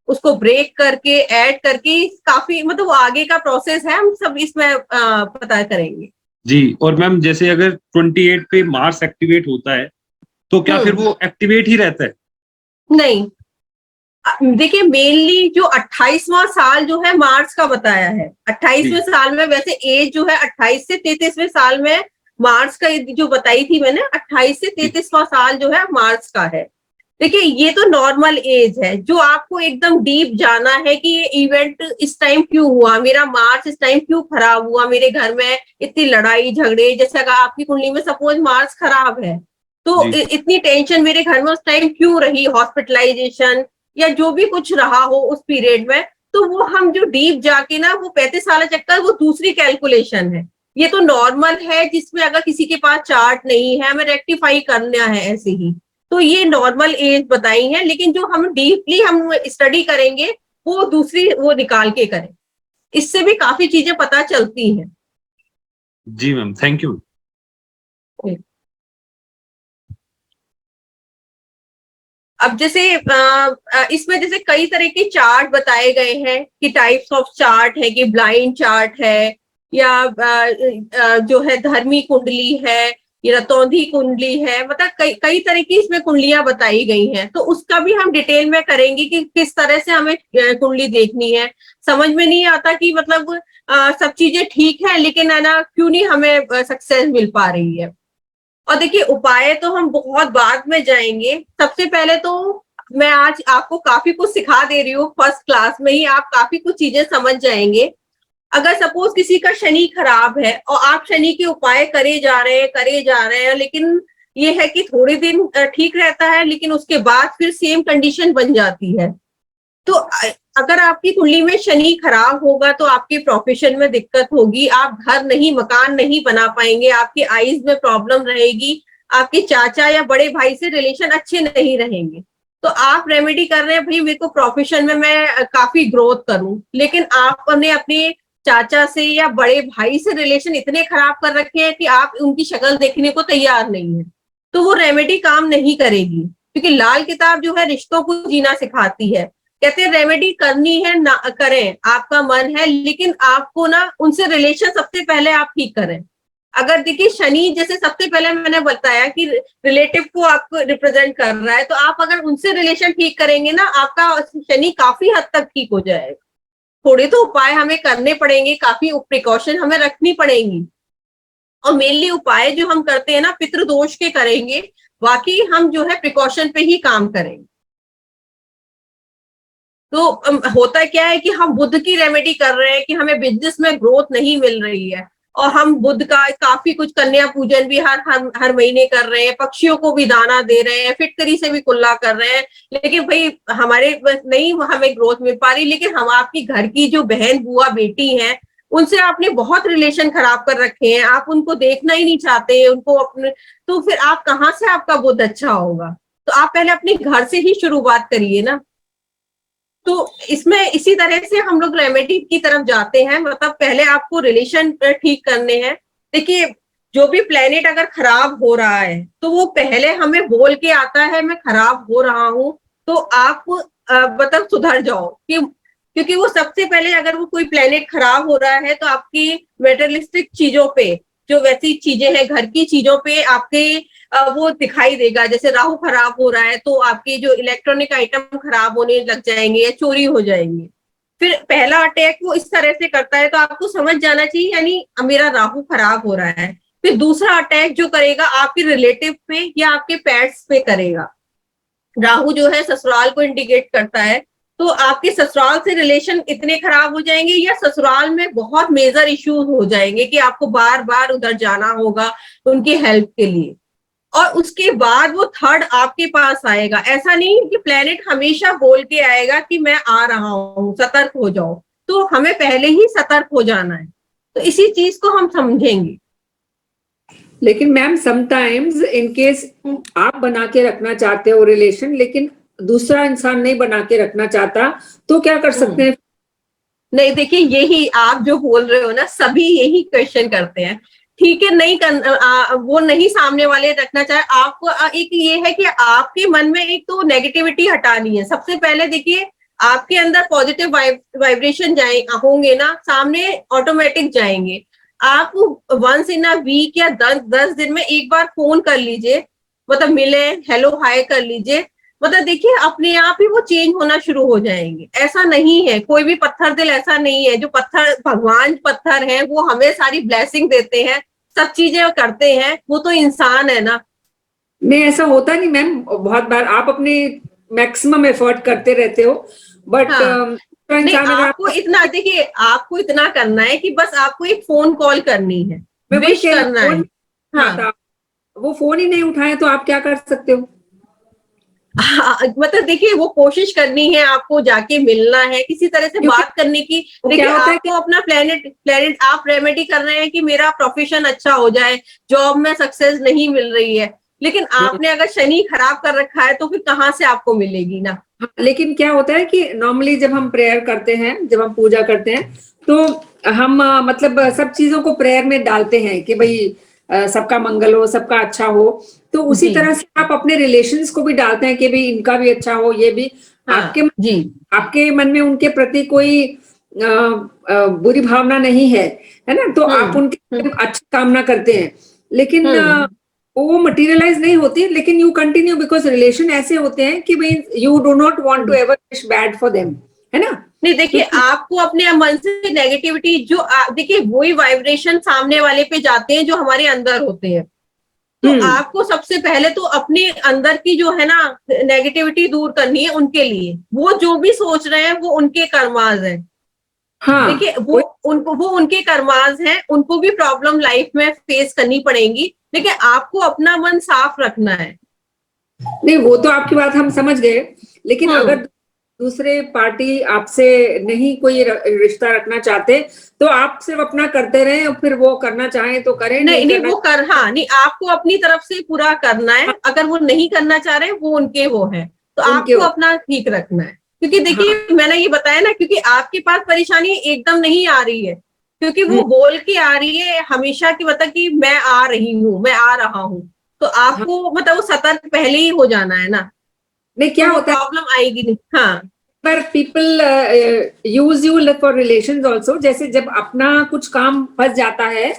उसको ब्रेक करके ऐड करके, काफी मतलब वो आगे का प्रोसेस है, हम सब इसमें पता करेंगे। जी, और मैम जैसे अगर 28 पे मार्स एक्टिवेट होता है तो क्या फिर वो एक्टिवेट ही रहता है? नहीं, देखिए मेनली जो 28वां साल जो है मार्च का बताया है। 28वें साल में वैसे एज जो है 28 से 33वें साल में मार्च का जो बताई थी मैंने, 28 से 33वां साल जो है मार्च का है। देखिए ये तो नॉर्मल एज है, जो आपको एकदम डीप जाना है कि ये इवेंट इस टाइम क्यों हुआ, मेरा मार्च इस टाइम क्यों खराब हुआ, मेरे घर में इतनी लड़ाई झगड़े, जैसे अगर आपकी कुंडली में सपोज मार्च खराब है तो इतनी टेंशन मेरे घर में उस टाइम क्यों रही, हॉस्पिटलाइजेशन या जो भी कुछ रहा हो उस पीरियड में, तो वो हम जो डीप जाके ना, वो 35 साल चक्कर, वो दूसरी कैलकुलेशन है। ये तो नॉर्मल है, जिसमें अगर किसी के पास चार्ट नहीं है, हमें रेक्टिफाई करना है ऐसे ही, तो ये नॉर्मल एज बताई है। लेकिन जो हम डीपली हम स्टडी करेंगे वो दूसरी वो निकाल के करें, इससे भी काफी चीजें पता चलती हैं। जी मैम, थैंक यू। अब जैसे इसमें जैसे कई तरह के चार्ट बताए गए हैं कि टाइप्स ऑफ चार्ट है, कि ब्लाइंड चार्ट है, या जो है धर्मी कुंडली है, या रतौंधी कुंडली है, मतलब कई तरह की इसमें कुंडलियां बताई गई हैं। तो उसका भी हम डिटेल में करेंगे कि किस तरह से हमें कुंडली देखनी है। समझ में नहीं आता कि मतलब सब चीजें ठीक है लेकिन है ना, क्यों नहीं हमें सक्सेस मिल पा रही है। और देखिए उपाय तो हम बहुत बाद में जाएंगे। सबसे पहले तो मैं आज आपको काफी कुछ सिखा दे रही हूँ, फर्स्ट क्लास में ही आप काफी कुछ चीजें समझ जाएंगे। अगर सपोज किसी का शनि खराब है और आप शनि के उपाय करे जा रहे हैं, लेकिन ये है कि थोड़े दिन ठीक रहता है, लेकिन उसके बाद फिर सेम कंडीशन बन जाती है। तो अगर आपकी कुंडली में शनि खराब होगा तो आपके प्रोफेशन में दिक्कत होगी, आप घर नहीं, मकान नहीं बना पाएंगे, आपकी आईज में प्रॉब्लम रहेगी, आपके चाचा या बड़े भाई से रिलेशन अच्छे नहीं रहेंगे। तो आप रेमेडी कर रहे हैं, भाई मेरे को प्रोफेशन में मैं काफी ग्रोथ करूं, लेकिन आपने अपने चाचा से या बड़े भाई से रिलेशन इतने खराब कर रखे हैं कि आप उनकी शक्ल देखने को तैयार नहीं है, तो वो रेमेडी काम नहीं करेगी। क्योंकि लाल किताब जो है रिश्तों को जीना सिखाती है। कहते हैं रेमेडी करनी है ना करें, आपका मन है, लेकिन आपको ना उनसे रिलेशन सबसे पहले आप ठीक करें। अगर देखिए शनि जैसे सबसे पहले मैंने बताया कि रिलेटिव को आपको रिप्रेजेंट कर रहा है, तो आप अगर उनसे रिलेशन ठीक करेंगे ना, आपका शनि काफी हद तक ठीक हो जाएगा। थोड़े तो उपाय हमें करने पड़ेंगे, काफी प्रिकॉशन हमें रखनी पड़ेंगी, और मेनली उपाय जो हम करते हैं ना पितृदोष के करेंगे, बाकी हम जो है प्रिकॉशन पे ही काम करेंगे। तो होता क्या है कि हम बुध की रेमेडी कर रहे हैं कि हमें बिजनेस में ग्रोथ नहीं मिल रही है, और हम बुध का काफी कुछ कन्या पूजन भी हर महीने कर रहे हैं, पक्षियों को भी दाना दे रहे हैं, फिटकरी से भी कुल्ला कर रहे हैं, लेकिन भाई हमारे नहीं हमें ग्रोथ मिल पा रही। लेकिन हम आपकी घर की जो बहन बुआ बेटी हैं, उनसे आपने बहुत रिलेशन खराब कर रखे हैं, आप उनको देखना ही नहीं चाहते उनको अपने, तो फिर आप कहाँ से आपका बुध अच्छा होगा? तो आप पहले अपने घर से ही शुरुआत करिए ना। तो इसमें इसी तरह से हम लोग रेमेडी की तरफ जाते हैं, मतलब पहले आपको रिलेशन ठीक करने हैं। देखिए जो भी प्लेनेट अगर खराब हो रहा है तो वो पहले हमें बोल के आता है मैं खराब हो रहा हूं, तो आप मतलब सुधर जाओ। क्योंकि वो सबसे पहले अगर वो कोई प्लेनेट खराब हो रहा है तो आपकी मेटेरियलिस्टिक चीजों पे, जो वैसी चीजें हैं घर की चीजों पे आपके वो दिखाई देगा। जैसे राहु खराब हो रहा है तो आपके जो इलेक्ट्रॉनिक आइटम खराब होने लग जाएंगे या चोरी हो जाएंगे। फिर पहला अटैक वो इस तरह से करता है, तो आपको समझ जाना चाहिए यानी मेरा राहु खराब हो रहा है। फिर दूसरा अटैक जो करेगा आपके रिलेटिव पे या आपके पेट्स पे करेगा। राहु जो है ससुराल को इंडिकेट करता है, तो आपके ससुराल से रिलेशन इतने खराब हो जाएंगे या ससुराल में बहुत मेजर इश्यूज हो जाएंगे कि आपको बार बार उधर जाना होगा उनकी हेल्प के लिए। और उसके बाद वो थर्ड आपके पास आएगा। ऐसा नहीं कि प्लेनेट हमेशा बोल के आएगा कि मैं आ रहा हूँ सतर्क हो जाओ, तो हमें पहले ही सतर्क हो जाना है। तो इसी चीज को हम समझेंगे। लेकिन मैम समटाइम्स इन केस आप बना के रखना चाहते हो रिलेशन, लेकिन दूसरा इंसान नहीं बना के रखना चाहता, तो क्या कर सकते हैं? नहीं देखिए यही आप जो बोल रहे हो ना, सभी यही क्वेश्चन करते हैं। ठीक है, नहीं वो नहीं सामने वाले रखना चाहे। आपको एक ये है कि आपके मन में एक तो नेगेटिविटी हटानी है। सबसे पहले देखिए आपके अंदर पॉजिटिव वाइब्रेशन होंगे ना, सामने ऑटोमेटिक जाएंगे। आप वंस इन अ वीक या 10 दिन में एक बार फोन कर लीजिए, मतलब मिले, हेलो हाय कर लीजिए, मतलब देखिए अपने आप ही वो चेंज होना शुरू हो जाएंगे। ऐसा नहीं है, कोई भी पत्थर दिल ऐसा नहीं है। जो पत्थर भगवान पत्थर है वो हमें सारी ब्लेसिंग देते हैं, सब चीजें करते हैं, वो तो इंसान है ना। नहीं ऐसा होता नहीं मैम, बहुत बार आप अपने मैक्सिमम एफर्ट करते रहते हो, बट नहीं आपको इतना देखिए, आपको इतना करना है कि बस आपको एक फोन कॉल करनी है, विश करना है। हाँ, वो फोन ही नहीं उठाए तो आप क्या कर सकते हो? मतलब देखिए वो कोशिश करनी है, आपको जाके मिलना है, किसी तरह से बात करने की। देखिए आपको अपना प्लेनेट आप रेमेडी कर रहे हैं कि मेरा प्रोफेशन अच्छा हो जाए, जॉब में सक्सेस नहीं मिल रही है, लेकिन आपने अगर शनि खराब कर रखा है तो फिर कहाँ से आपको मिलेगी ना। लेकिन क्या होता है कि नॉर्मली जब हम प्रेयर करते हैं, जब हम पूजा करते हैं, तो हम मतलब सब चीजों को प्रेयर में डालते हैं कि भाई सबका मंगल हो, सबका अच्छा हो। तो उसी तरह से आप अपने रिलेशंस को भी डालते हैं कि भाई इनका भी अच्छा हो, ये भी। आपके मन में उनके प्रति कोई बुरी भावना नहीं है, है ना, तो आप उनके अच्छी कामना करते हैं, लेकिन वो मटेरियलाइज नहीं होती। लेकिन यू कंटिन्यू, बिकॉज रिलेशन ऐसे होते हैं कि भाई you do not want to ever wish bad for them, है ना। नहीं देखिए आपको अपने मन से नेगेटिविटी जो देखिए वही वाइब्रेशन सामने वाले पे जाते हैं जो हमारे अंदर होते हैं। तो हम्म। आपको सबसे पहले तो अपने अंदर की जो है ना नेगेटिविटी दूर करनी है उनके लिए। वो जो भी सोच रहे हैं वो उनके कर्माज है। हाँ, देखिए वो उनके कर्माज हैं, उनको भी प्रॉब्लम लाइफ में फेस करनी पड़ेगी, लेकिन आपको अपना मन साफ रखना है। नहीं वो तो आपकी बात हम समझ गए, लेकिन हम्म। अगर दूसरे पार्टी आपसे नहीं कोई रिश्ता रखना चाहते तो आप सिर्फ अपना करते रहें और फिर वो करना चाहें तो करें, नहीं करना वो कर, हाँ नहीं, आपको अपनी तरफ से पूरा करना है। अगर वो नहीं करना चाह रहे वो उनके वो है, तो उनके आपको वो। अपना ठीक रखना है। क्योंकि देखिए हाँ। मैंने ये बताया ना, क्योंकि आपके पास परेशानी एकदम नहीं आ रही है, क्योंकि वो बोल के आ रही है हमेशा की, मतलब कि मैं आ रही हूँ, मैं आ रहा हूँ। तो आपको मतलब वो सतर्क पहले ही हो जाना है ना, नहीं क्या तो वो होता है प्रॉब्लम आएगी नहीं। हाँ पर people use you for relations also, जैसे जब अपना कुछ काम फंस जाता है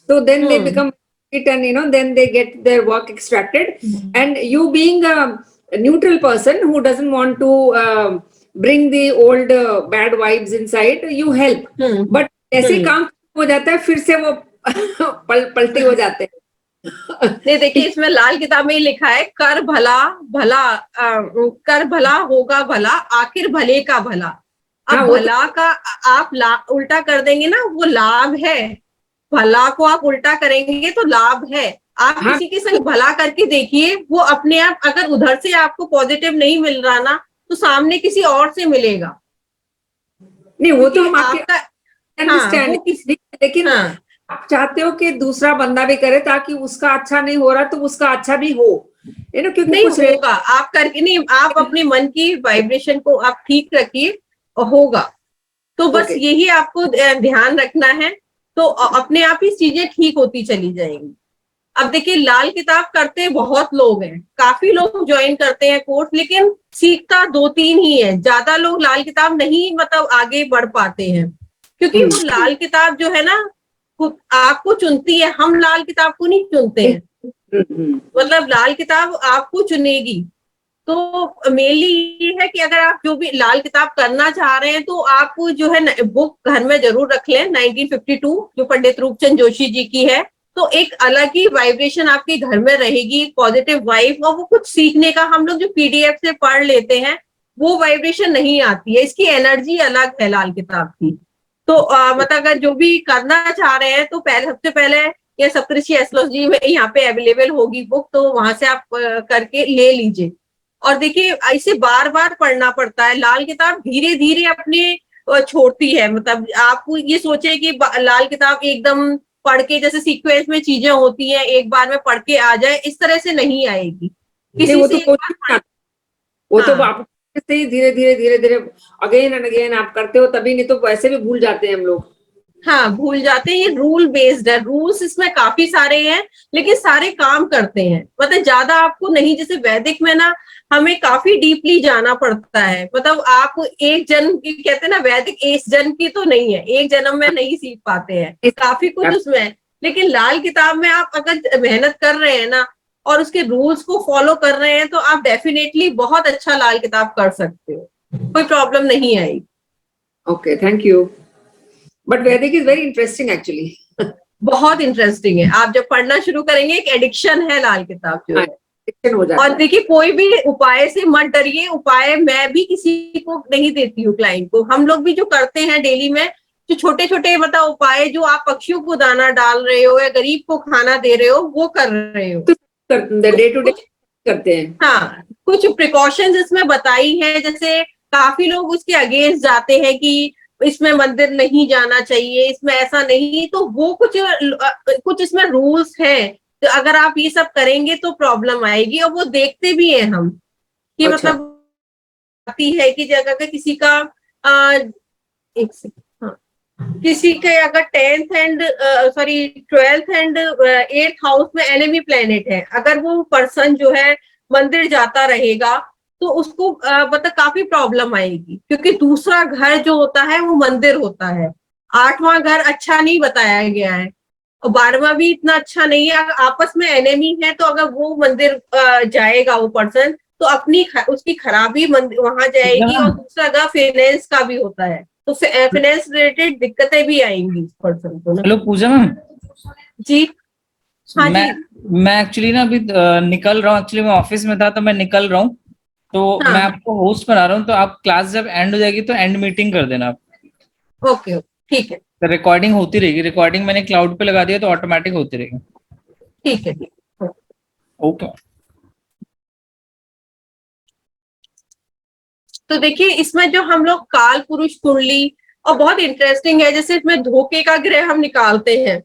तो then they become it and then they get their work extracted, and you being a neutral person who doesn't want to bring the old bad vibes inside, you help, but ऐसे काम हो जाता है फिर से वो पलटी हो जाते हैं। नहीं देखिए इसमें लाल किताब में ही लिखा है, कर भला भला कर भला होगा भला, आखिर भले का भला। अब हाँ, वो तो- भला का आप उल्टा कर देंगे ना, वो लाभ है। भला को आप उल्टा करेंगे तो लाभ है। आप हाँ। किसी के संग भला करके देखिए, वो अपने आप, अगर उधर से आपको पॉजिटिव नहीं मिल रहा ना, तो सामने किसी और से मिलेगा। नहीं वो तो हम क्योंकि आपके आपका अंडरस्टैंड, वो किसी, लेकिन हाँ आप चाहते हो कि दूसरा बंदा भी करे ताकि उसका अच्छा नहीं हो रहा तो उसका अच्छा भी हो, क्योंकि नहीं कुछ होगा। आप करके नहीं, आप अपने मन की वाइब्रेशन को आप ठीक रखिए, होगा। तो बस Okay. यही आपको ध्यान रखना है, तो अपने आप ही चीजें ठीक होती चली जाएंगी। अब देखिए लाल किताब करते बहुत लोग हैं, काफी लोग ज्वाइन करते हैं कोर्स, लेकिन सीखता 2-3 ही है। ज्यादा लोग लाल किताब नहीं मतलब आगे बढ़ पाते हैं, क्योंकि वो लाल किताब जो है ना आपको चुनती है, हम लाल किताब को नहीं चुनते हैं। मतलब लाल किताब आपको चुनेगी। तो मेनली ये है कि अगर आप जो भी लाल किताब करना चाह रहे हैं तो आप जो है बुक घर में जरूर रख लें, 1952 जो पंडित रूपचंद जोशी जी की है। तो एक अलग ही वाइब्रेशन आपके घर में रहेगी, पॉजिटिव वाइब, और वो कुछ सीखने का, हम लोग जो पीडीएफ से पढ़ लेते हैं वो वाइब्रेशन नहीं आती है, इसकी एनर्जी अलग है लाल किताब की। तो मतलब अगर जो भी करना चाह रहे हैं तो पहले, सबसे पहले ये सप्तऋषि एस्ट्रोलॉजी में यहाँ पे अवेलेबल होगी बुक, तो वहां से आप करके ले लीजिए। और देखिए ऐसे बार बार पढ़ना पड़ता है, लाल किताब धीरे धीरे अपने छोड़ती है। मतलब आप ये सोचे कि लाल किताब एकदम पढ़ के, जैसे सीक्वेंस में चीजें होती हैं, एक बार में पढ़ के आ जाए, इस तरह से नहीं आएगी। किसी वो से तो वो तो हाँ। आप से ही धीरे धीरे अगेन एंड अगेन आप करते हो, तभी, नहीं तो वैसे भी भूल जाते हैं हम लोग। हाँ भूल जाते हैं, ये रूल बेस्ड है, रूल्स इसमें काफी सारे हैं, लेकिन सारे काम करते हैं। मतलब ज्यादा आपको नहीं, जैसे वैदिक में ना हमें काफी डीपली जाना पड़ता है। मतलब आप एक जन्म की, कहते हैं ना वैदिक एक जन्म की तो नहीं है, एक जन्म में नहीं सीख पाते हैं, काफी कुछ उसमें है। लेकिन लाल किताब में आप अगर मेहनत कर रहे हैं ना और उसके रूल्स को फॉलो कर रहे हैं तो आप डेफिनेटली बहुत अच्छा लाल किताब कर सकते हो, कोई प्रॉब्लम नहीं आएगी। Okay, thank you. बट वैदिक इज वेरी इंटरेस्टिंग एक्चुअली। बहुत इंटरेस्टिंग है, आप जब पढ़ना शुरू करेंगे, एक एडिक्शन है लाल किताब जो है। हो जाता और देखिए कोई भी उपाय से मत डरिए, उपाय मैं भी किसी को नहीं देती हूँ क्लाइंट को। हम लोग भी जो करते हैं डेली में, जो छोटे छोटे मतलब उपाय, जो आप पक्षियों को दाना डाल रहे हो या गरीब को खाना दे रहे हो, वो कर रहे हो, डे टू डे करते हैं। हाँ कुछ प्रिकॉशंस इसमें बताई हैं। जैसे काफी लोग उसके अगेंस्ट जाते हैं कि इसमें मंदिर नहीं जाना चाहिए, इसमें ऐसा नहीं, तो वो कुछ इसमें रूल्स हैं, तो अगर आप ये सब करेंगे तो प्रॉब्लम आएगी। और वो देखते भी हैं हम कि अच्छा। मतलब आती है कि जगह का किसी का एक सेकंड, हाँ, किसी के अगर 10th and 12th and 8th house में एनिमी प्लेनेट है, अगर वो पर्सन जो है मंदिर जाता रहेगा तो उसको मतलब काफी प्रॉब्लम आएगी, क्योंकि दूसरा घर जो होता है वो मंदिर होता है। 8वां घर अच्छा नहीं बताया गया है और 12वां भी इतना अच्छा नहीं है। अगर आपस में एनिमी है तो अगर वो मंदिर जाएगा वो पर्सन, तो अपनी उसकी खराबी वहां जाएगी। और दूसरा घर फाइनेंस का भी होता है, तो फाइनेंस रिलेटेड दिक्कतें भी आएंगी इस पर्सन को ना। हेलो पूजा मैम जी हाँ जी। मैं एक्चुअली ना अभी निकल रहा हूँ, एक्चुअली मैं ऑफिस में था तो मैं निकल रहा हूँ, तो हाँ। मैं आपको होस्ट बना रहा हूँ, तो आप क्लास जब एंड हो जाएगी तो एंड मीटिंग कर देना आप। ओके, ठीक है, रिकॉर्डिंग होती रहेगी, रिकॉर्डिंग मैंने क्लाउड पे लगा दिया तो ऑटोमेटिक होती रहेगी। ठीक है, ठीक है। ओके। तो देखिए इसमें जो हम लोग काल पुरुष कुंडली, और बहुत इंटरेस्टिंग है, जैसे इसमें धोखे का ग्रह हम निकालते हैं,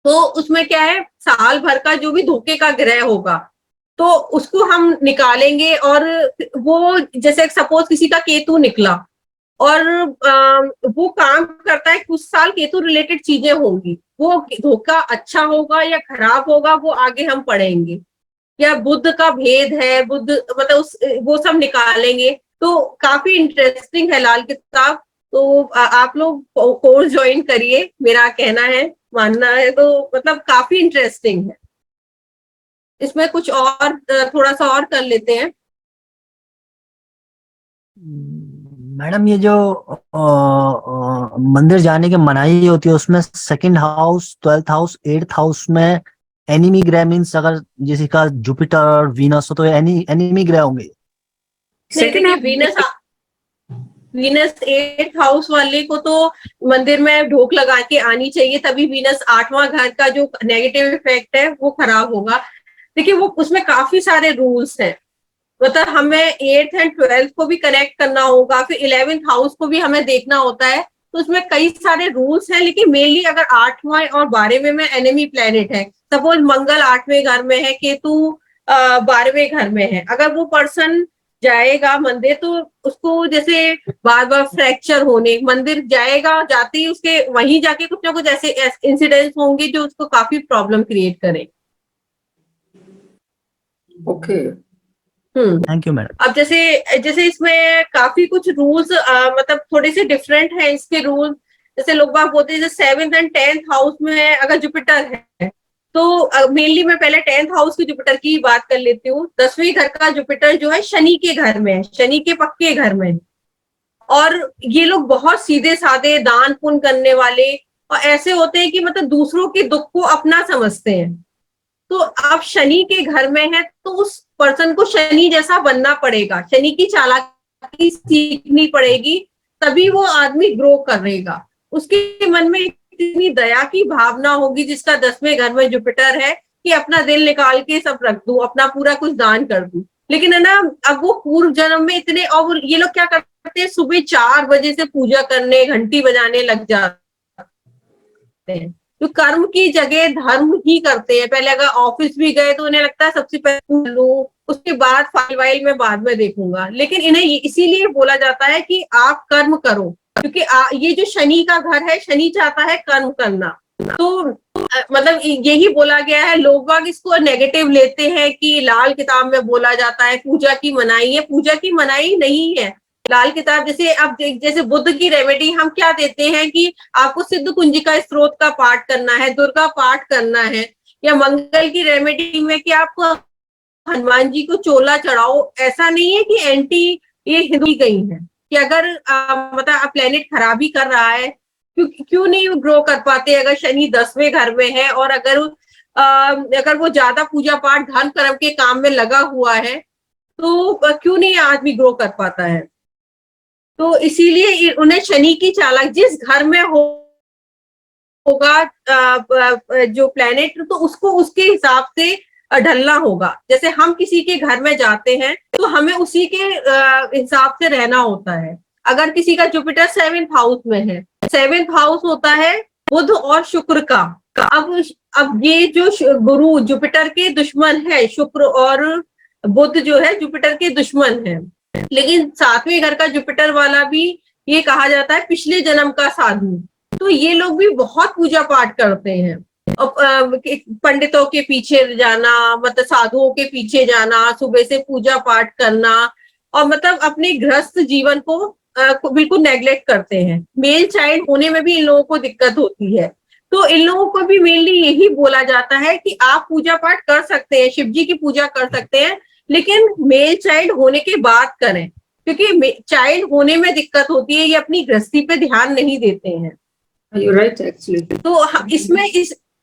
तो उसमें क्या है, साल भर का जो भी धोखे का ग्रह होगा तो उसको हम निकालेंगे, और वो जैसे सपोज किसी का केतु निकला और वो काम करता है, कुछ साल केतु रिलेटेड चीजें होंगी, वो धोखा अच्छा होगा या खराब होगा वो आगे हम पढ़ेंगे। या बुध का भेद है, बुध मतलब वो सब निकालेंगे, तो काफी इंटरेस्टिंग है लाल किताब। तो आप लोग कोर्स ज्वाइन करिए, मेरा कहना है, मानना है, तो मतलब काफी इंटरेस्टिंग है। इसमें कुछ और थोड़ा सा और कर लेते हैं। मैडम ये जो मंदिर जाने की मनाही होती है उसमें second house, 12th house, 8th house में एनिमी ग्रह मीन्स अगर किसी का जुपिटर और वीनस हो तो एनिमी ग्रह होंगे। Second half Venus 8th house वाले को तो मंदिर में ढोक लगा के आनी चाहिए, तभी वीनस 8वां घर का जो नेगेटिव इफेक्ट है वो खराब होगा। देखिए वो उसमें काफी सारे रूल्स हैं, मतलब हमें 8th एंड 12th को भी कनेक्ट करना होगा, फिर 11th हाउस को भी हमें देखना होता है, तो उसमें कई सारे रूल्स हैं। लेकिन मेनली अगर 8वां और 12वें में एनिमी प्लेनेट है, सपोज मंगल 8वें घर में है, केतु 12वें घर में है, अगर वो पर्सन जाएगा मंदिर तो उसको जैसे बार बार फ्रैक्चर होने, मंदिर जाएगा, जाते ही उसके वहीं जाके कुछ ना कुछ ऐसे इंसिडेंट्स होंगे जो उसको काफी प्रॉब्लम क्रिएट करें। ओके। Thank you madam. अब जैसे जैसे इसमें काफी कुछ रूल्स मतलब थोड़े से डिफरेंट हैं इसके रूल। जैसे लोग बात बोलते हैं जैसे 7th एंड 10th हाउस में अगर जुपिटर है तो मेनली मैं पहले 10th हाउस के जुपिटर की बात कर लेती हूँ। 10वें घर का जुपिटर जो है शनि के घर में है, शनि के पक्के घर में है, और ये लोग बहुत सीधे साधे, दान पुण्य करने वाले और ऐसे होते हैं कि मतलब दूसरों के दुख को अपना समझते हैं। तो आप शनि के घर में है तो उस पर्सन को शनि जैसा बनना पड़ेगा, शनि की चालाकी सीखनी पड़ेगी, तभी वो आदमी ग्रो करेगा। उसके मन में इतनी दया की भावना होगी, जिसका 10वें घर में जुपिटर है, कि अपना दिल निकाल के सब रख दूं, अपना पूरा कुछ दान कर दूं। लेकिन है ना, अब वो पूर्व जन्म में इतने, और ये लोग क्या करते हैं, सुबह 4 बजे से पूजा करने, घंटी बजाने लग जाते हैं, जो कर्म की जगह धर्म ही करते हैं। पहले अगर ऑफिस भी गए तो उन्हें लगता है सबसे पहले लूं, उसके बाद फाइल वाइल में बाद में देखूंगा। लेकिन इन्हें इसीलिए बोला जाता है कि आप कर्म करो, क्योंकि ये जो शनि का घर है, शनि चाहता है कर्म करना। तो मतलब यही बोला गया है। लोग बाग इसको नेगेटिव लेते हैं कि लाल किताब में बोला जाता है पूजा की मनाही है, पूजा की मनाही नहीं है। लाल किताब जैसे अब जैसे बुद्ध की रेमेडी हम क्या देते हैं कि आपको सिद्ध कुंजिका स्त्रोत का पाठ करना है, दुर्गा पाठ करना है, या मंगल की रेमेडी में कि आपको हनुमान जी को चोला चढ़ाओ। ऐसा नहीं है कि एंटी ये हिंदू गई है कि अगर मतलब प्लेनेट खराब ही कर रहा है, क्यों नहीं ग्रो कर पाते अगर शनि 10वें घर में है, और अगर वो ज्यादा पूजा पाठ धर्म कर्म के काम में लगा हुआ है तो क्यों नहीं आदमी ग्रो कर पाता है। तो इसीलिए उन्हें शनि की चालाक जिस घर में होगा जो प्लेनेट, तो उसको उसके हिसाब से ढलना होगा। जैसे हम किसी के घर में जाते हैं तो हमें उसी के हिसाब से रहना होता है। अगर किसी का जुपिटर 7th हाउस में है, 7th हाउस होता है बुध और शुक्र का। अब ये जो गुरु जुपिटर के दुश्मन है, शुक्र और बुध जो है जुपिटर के दुश्मन है। लेकिन 7वें घर का जुपिटर वाला भी ये कहा जाता है पिछले जन्म का साधु। तो ये लोग भी बहुत पूजा पाठ करते हैं, पंडितों के पीछे जाना, मतलब साधुओं के पीछे जाना, सुबह से पूजा पाठ करना, और मतलब अपने गृहस्थ जीवन को बिल्कुल नेग्लेक्ट करते हैं। मेल चाइल्ड होने में भी इन लोगों को दिक्कत होती है। तो इन लोगों को भी मेनली यही बोला जाता है कि आप पूजा पाठ कर सकते हैं, शिव जी की पूजा कर सकते हैं, लेकिन मेल चाइल्ड होने के बाद करें, क्योंकि चाइल्ड होने में दिक्कत होती है, ये अपनी गृहस्थी पे ध्यान नहीं देते हैं। You're right, actually. तो इसमें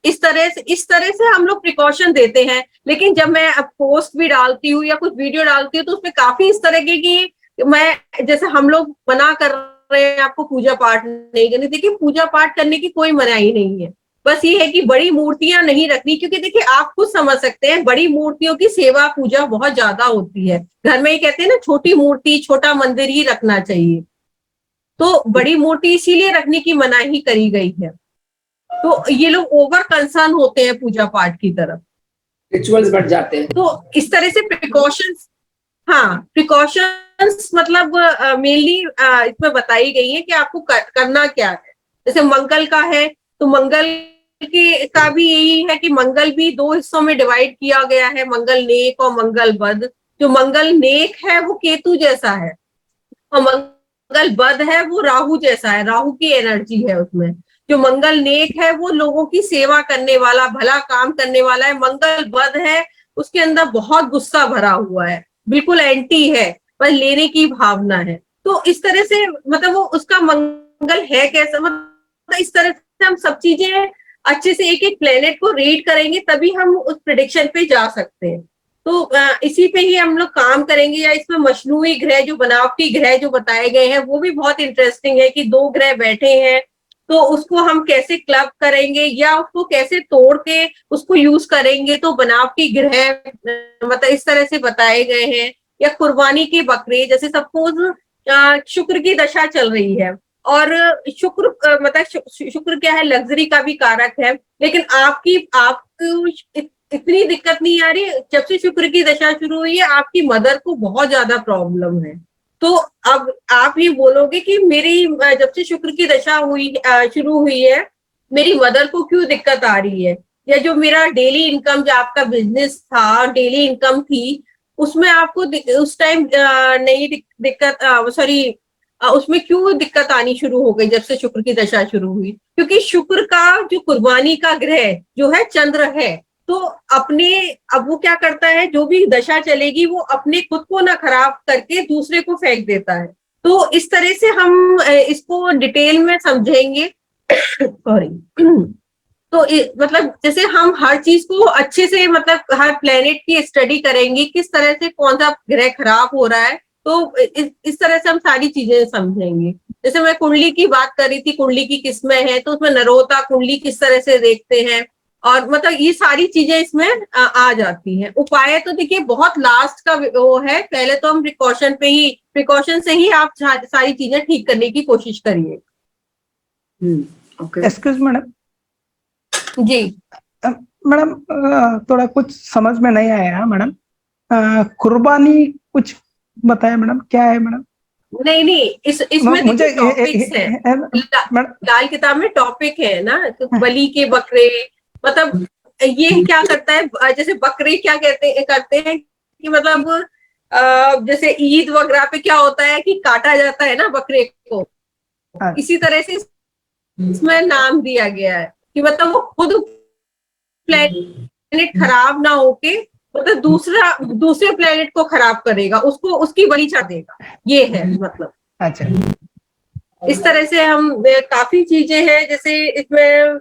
इस तरह से हम लोग प्रिकॉशन देते हैं। लेकिन जब मैं अब पोस्ट भी डालती हूँ या कुछ वीडियो डालती हूँ तो उसमें काफी इस तरह की मैं, जैसे हम लोग मना कर रहे हैं आपको पूजा पाठ नहीं करनी, देखिए पूजा पाठ करने की कोई मनाही नहीं है, बस ये है कि बड़ी मूर्तियां नहीं रखनी, क्योंकि देखिए आप खुद समझ सकते हैं बड़ी मूर्तियों की सेवा पूजा बहुत ज्यादा होती है। घर में ये कहते हैं ना, छोटी मूर्ति छोटा मंदिर ही रखना चाहिए, तो बड़ी मूर्ति इसीलिए रखने की मनाही करी गई है। तो ये लोग ओवर कंसर्न होते हैं पूजा पाठ की तरफ, रिचुअल्स बढ़ जाते हैं। तो इस तरह से प्रिकॉशंस, हाँ प्रिकॉशंस मतलब मेनली इसमें बताई गई है कि आपको करना क्या है। जैसे मंगल का है तो मंगल के का भी यही है कि मंगल भी 2 हिस्सों में डिवाइड किया गया है, मंगल नेक और मंगल बद। जो मंगल नेक है वो केतु जैसा है और मंगल बद है वो राहु जैसा है, राहु की एनर्जी है उसमें। जो मंगल नेक है वो लोगों की सेवा करने वाला, भला काम करने वाला है। मंगल बद है उसके अंदर बहुत गुस्सा भरा हुआ है, बिल्कुल एंटी है, पर लेने की भावना है। तो इस तरह से मतलब वो उसका मंगल है कैसा, मतलब इस तरह से हम सब चीजें अच्छे से एक एक प्लेनेट को रीड करेंगे तभी हम उस प्रेडिक्शन पे जा सकते हैं। तो इसी पे ही हम लोग काम करेंगे। या इसमें मशनूई ग्रह, जो बनावटी ग्रह जो बताए गए हैं वो भी बहुत इंटरेस्टिंग है कि 2 ग्रह बैठे हैं तो उसको हम कैसे क्लब करेंगे या उसको कैसे तोड़ के उसको यूज करेंगे। तो बनावटी ग्रह मतलब इस तरह से बताए गए हैं। या कुर्बानी के बकरे, जैसे सपोज शुक्र की दशा चल रही है और शुक्र मतलब शुक्र क्या है, लग्जरी का भी कारक है, लेकिन आपको इतनी दिक्कत नहीं आ रही। जब से शुक्र की दशा शुरू हुई है आपकी मदर को बहुत ज्यादा प्रॉब्लम है। तो अब आप ये बोलोगे कि मेरी जब से शुक्र की दशा शुरू हुई है मेरी मदर को क्यों दिक्कत आ रही है, या जो मेरा डेली इनकम, जो आपका बिजनेस था, डेली इनकम थी, उसमें आपको उस टाइम नहीं दिक्कत, सॉरी उसमें क्यों दिक्कत आनी शुरू हो गई जब से शुक्र की दशा शुरू हुई। क्योंकि शुक्र का जो कुर्बानी का ग्रह जो है चंद्र है, तो अब वो क्या करता है, जो भी दशा चलेगी वो अपने खुद को ना खराब करके दूसरे को फेंक देता है। तो इस तरह से हम इसको डिटेल में समझेंगे सॉरी तो मतलब जैसे हम हर चीज को अच्छे से, मतलब हर प्लेनेट की स्टडी करेंगे, किस तरह से कौन सा ग्रह खराब हो रहा है, तो इस तरह से हम सारी चीजें समझेंगे। जैसे मैं कुंडली की बात कर रही थी, कुंडली की किस्में हैं, तो उसमें नरोता कुंडली किस तरह से देखते हैं, और मतलब ये सारी चीजें इसमें आ जाती हैं। उपाय तो देखिए बहुत लास्ट का वो है, पहले तो हम प्रिकॉशन से ही आप सारी चीजें ठीक करने की कोशिश करिए। एक्सक्यूज मैडम जी मैडम, थोड़ा कुछ समझ में नहीं आया मैडम। कुर्बानी कुछ बताया मैडम, क्या है मैडम? नहीं इसमें मुझे टॉपिक्स है, लाल किताब में टॉपिक है ना, तो बलि के बकरे, मतलब ये क्या करता है, जैसे बकरे क्या करते हैं कि मतलब जैसे ईद वगैरह पे क्या होता है कि काटा जाता है ना बकरे को, इसी तरह से इसमें नाम दिया गया है कि मतलब वो खुद प्लेनेट खराब ना होके मतलब दूसरे प्लेनेट को खराब करेगा, उसको उसकी बलि चढ़ा देगा, ये है मतलब। अच्छा, इस तरह से हम काफी चीजें हैं, जैसे इसमें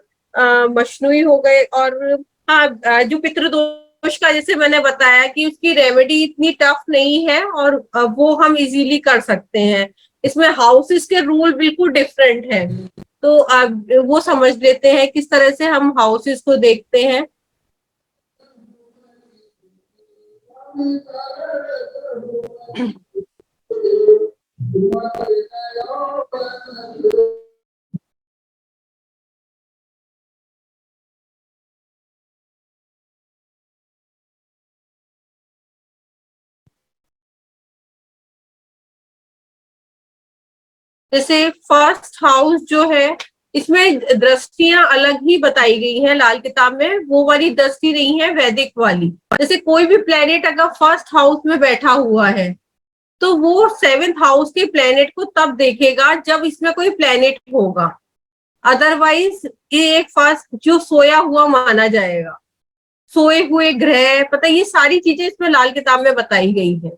मशनूई हो गए, और हाँ जो पितृदोष का जैसे मैंने बताया कि उसकी रेमेडी इतनी टफ नहीं है और वो हम इजीली कर सकते हैं। इसमें हाउसेस के रूल बिल्कुल डिफरेंट है, तो वो समझ लेते हैं किस तरह से हम हाउसेस को देखते हैं। जैसे फर्स्ट हाउस जो है इसमें दृष्टियां अलग ही बताई गई हैं लाल किताब में, वो वाली दृष्टि नहीं है वैदिक वाली। जैसे कोई भी प्लेनेट अगर फर्स्ट हाउस में बैठा हुआ है तो वो 7th हाउस के प्लेनेट को तब देखेगा जब इसमें कोई प्लेनेट होगा, अदरवाइज ये एक फर्स्ट जो सोया हुआ माना जाएगा, सोए हुए ग्रह, पता ये सारी चीजें इसमें लाल किताब में बताई गई है।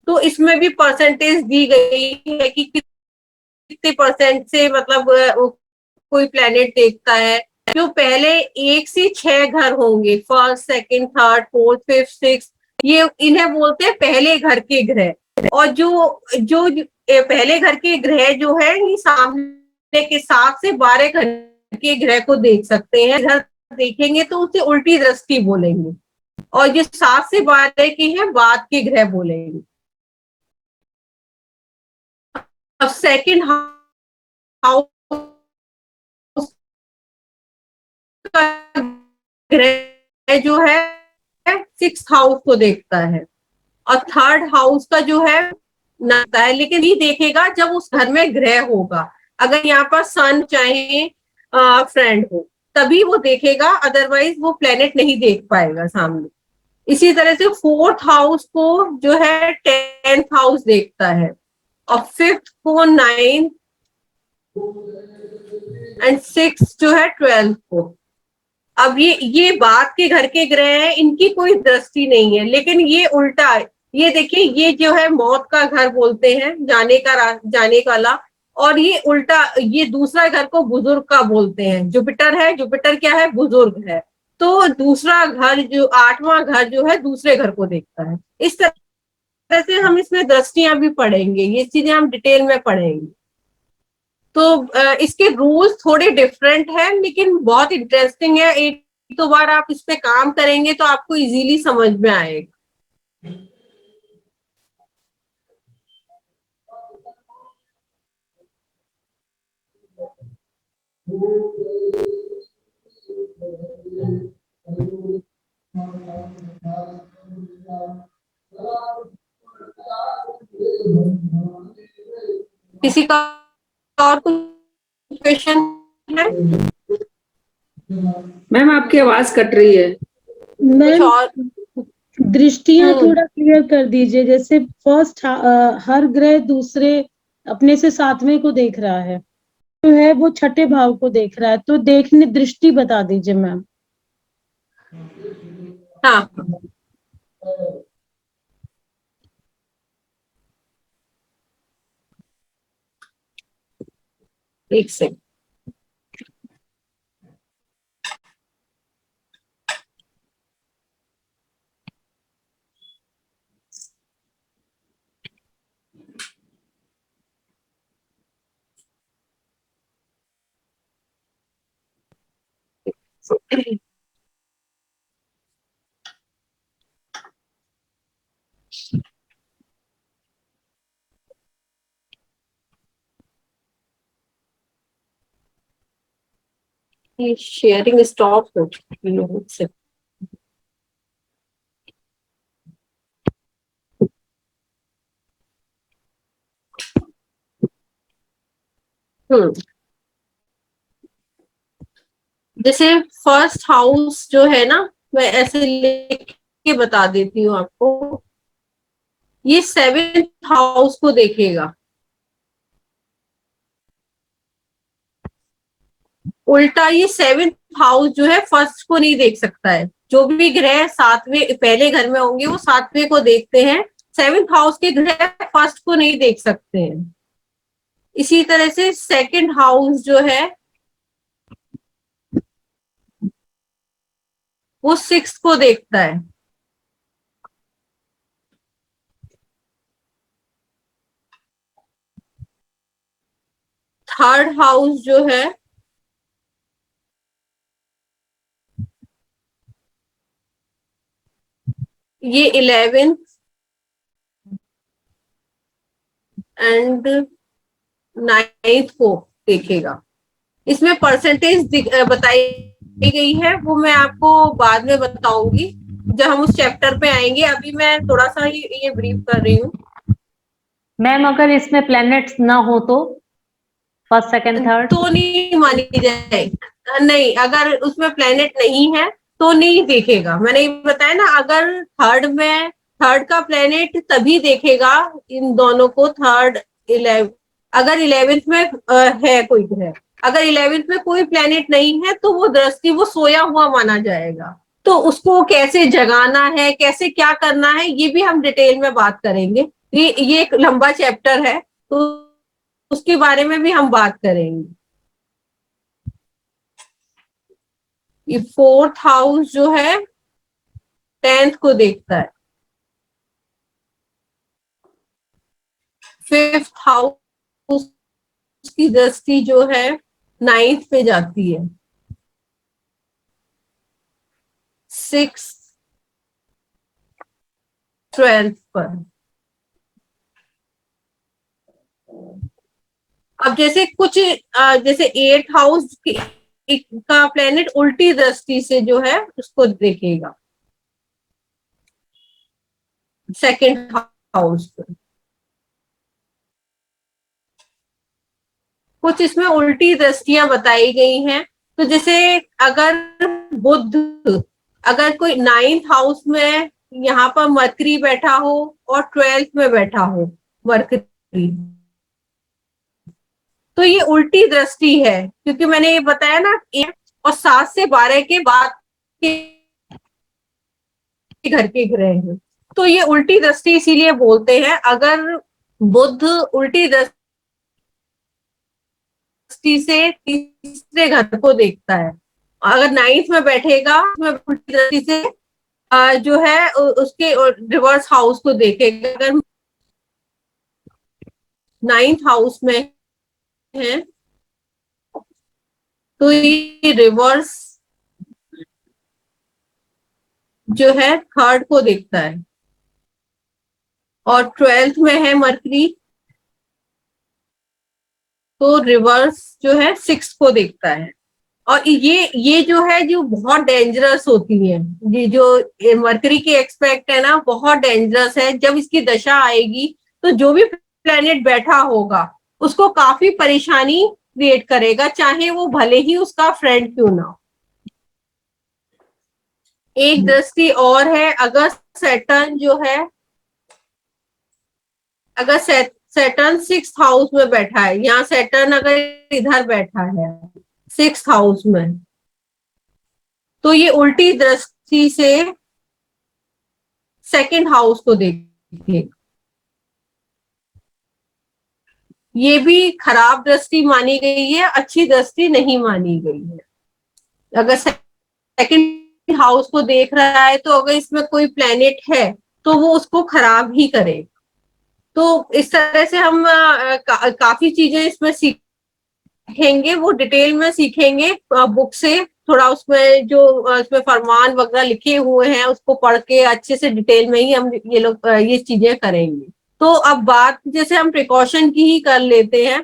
तो इसमें भी परसेंटेज दी गई है कि कितने परसेंट से मतलब कोई प्लेनेट देखता है, जो पहले 1 से 6 घर होंगे, first, second, third, fourth, fifth, six, ये इन्हें बोलते हैं पहले घर के ग्रह। और जो जो पहले घर के ग्रह जो है, ये सामने के 7 से 12 घर के ग्रह को देख सकते हैं। इधर देखेंगे तो उसे उल्टी दृष्टि बोलेंगे, और जो 7 से 12 के हैं बाद के ग्रह बोलेंगे। अब सेकंड हाउस का ग्रह जो है 6th हाउस को देखता है, और थर्ड हाउस का जो है नाता है, लेकिन ये देखेगा जब उस घर में ग्रह होगा। अगर यहाँ पर सन चाहे फ्रेंड हो तभी वो देखेगा, अदरवाइज वो प्लेनेट नहीं देख पाएगा सामने। इसी तरह से 4th हाउस को जो है 10th हाउस देखता है, और 5th को 9th, एंड 6th जो है 12th को। अब ये बात के घर के ग्रह हैं, इनकी कोई दृष्टि नहीं है, लेकिन ये उल्टा है। ये देखिए, ये जो है मौत का घर बोलते हैं, जाने का ला, और ये उल्टा, ये दूसरा घर को बुजुर्ग का बोलते हैं। जुपिटर है, जुपिटर क्या है? बुजुर्ग है। तो दूसरा घर जो 8वां घर जो है दूसरे घर को देखता है। इस तरह से हम इसमें दृष्टियां भी पढ़ेंगे, ये चीजें हम डिटेल में पढ़ेंगे। तो इसके रूल्स थोड़े डिफरेंट हैं, लेकिन बहुत इंटरेस्टिंग है। एक दो बार आप इस पे काम करेंगे तो आपको इजीली समझ में आएगा। किसी का और कुछ क्वेश्चन है? मैम आपकी आवाज कट रही है। कुछ मैम और? दृष्टियां थोड़ा क्लियर कर दीजिए। जैसे फर्स्ट हर ग्रह दूसरे अपने से 7वें को देख रहा है, तो है वो छठे भाव को देख रहा है, तो देखने दृष्टि बता दीजिए मैम। हाँ, एक सेकंड। ये शेयरिंग स्टॉप हो चुकी है से। जैसे फर्स्ट हाउस जो है ना, मैं ऐसे लिख के बता देती हूँ आपको। ये 7th हाउस को देखेगा, उल्टा ये 7th हाउस जो है फर्स्ट को नहीं देख सकता है। जो भी ग्रह 7वें पहले घर में होंगे वो 7वें को देखते हैं, 7th हाउस के ग्रह फर्स्ट को नहीं देख सकते हैं। इसी तरह से सेकंड हाउस जो है वो 6th को देखता है। थर्ड हाउस जो है ये 11th एंड 9th को देखेगा। इसमें परसेंटेज बताई गई है, वो मैं आपको बाद में बताऊंगी जब हम उस चैप्टर पे आएंगे। अभी मैं थोड़ा सा ये ब्रीफ कर रही हूँ। मैम अगर इसमें प्लैनेट्स ना हो तो फर्स्ट सेकंड थर्ड तो नहीं मानी जाएगी। नहीं, अगर उसमें प्लेनेट नहीं है तो नहीं देखेगा। मैंने ये बताया ना, अगर थर्ड का प्लेनेट तभी देखेगा इन दोनों को, थर्ड 11। अगर 11th में है कोई ग्रह, अगर 11th में कोई प्लेनेट नहीं है तो वो दृष्टि वो सोया हुआ माना जाएगा। तो उसको कैसे जगाना है, कैसे क्या करना है, ये भी हम डिटेल में बात करेंगे। ये एक लंबा चैप्टर है, तो उसके बारे में भी हम बात करेंगे। ये 4th हाउस जो है 10th को देखता है, 5th हाउस की दृष्टि जो है 9th पे जाती है, 6th 12th पर। अब जैसे कुछ जैसे 8th हाउस का प्लेनेट उल्टी दृष्टि से जो है उसको देखेगा 2nd हाउस पर। कुछ इसमें उल्टी दृष्टियां बताई गई हैं। तो जैसे अगर बुध, अगर कोई 9th हाउस में यहाँ पर मरकरी बैठा हो और 12th में बैठा हो मरकरी, तो ये उल्टी दृष्टि है, क्योंकि मैंने ये बताया ना 1 और 7 से 12 के बाद के घर के ग्रह हैं, तो ये उल्टी दृष्टि इसीलिए बोलते हैं। अगर बुध उल्टी दृष्टि से तीसरे घर को देखता है, अगर 9th में बैठेगा उसमें उल्टी दृष्टि से जो है उसके रिवर्स हाउस को देखेगा। अगर 9th हाउस में है तो ये रिवर्स जो है 3rd को देखता है, और 12th में है मरकरी तो रिवर्स जो है 6th को देखता है। और ये जो है जो बहुत डेंजरस होती है, ये जो मरकरी की एक्सपेक्ट है ना बहुत डेंजरस है। जब इसकी दशा आएगी तो जो भी प्लेनेट बैठा होगा उसको काफी परेशानी क्रिएट करेगा, चाहे वो भले ही उसका फ्रेंड क्यों ना हो। एक दृष्टि और है, अगर सैटर्न जो है, अगर सैटर्न 6th हाउस में बैठा है, यहाँ सैटर्न अगर इधर बैठा है 6th हाउस में, तो ये उल्टी दृष्टि से 2nd हाउस को देखिए। ये भी खराब दृष्टि मानी गई है, अच्छी दृष्टि नहीं मानी गई है। अगर 2nd हाउस को देख रहा है तो अगर इसमें कोई प्लेनेट है तो वो उसको खराब ही करेगा। तो इस तरह से हम काफी चीजें इसमें सीखेंगे, वो डिटेल में सीखेंगे बुक से। थोड़ा उसमें जो उसमें फरमान वगैरह लिखे हुए हैं उसको पढ़ के अच्छे से डिटेल में ही हम ये चीजें करेंगे। तो अब बात जैसे हम प्रिकॉशन की ही कर लेते हैं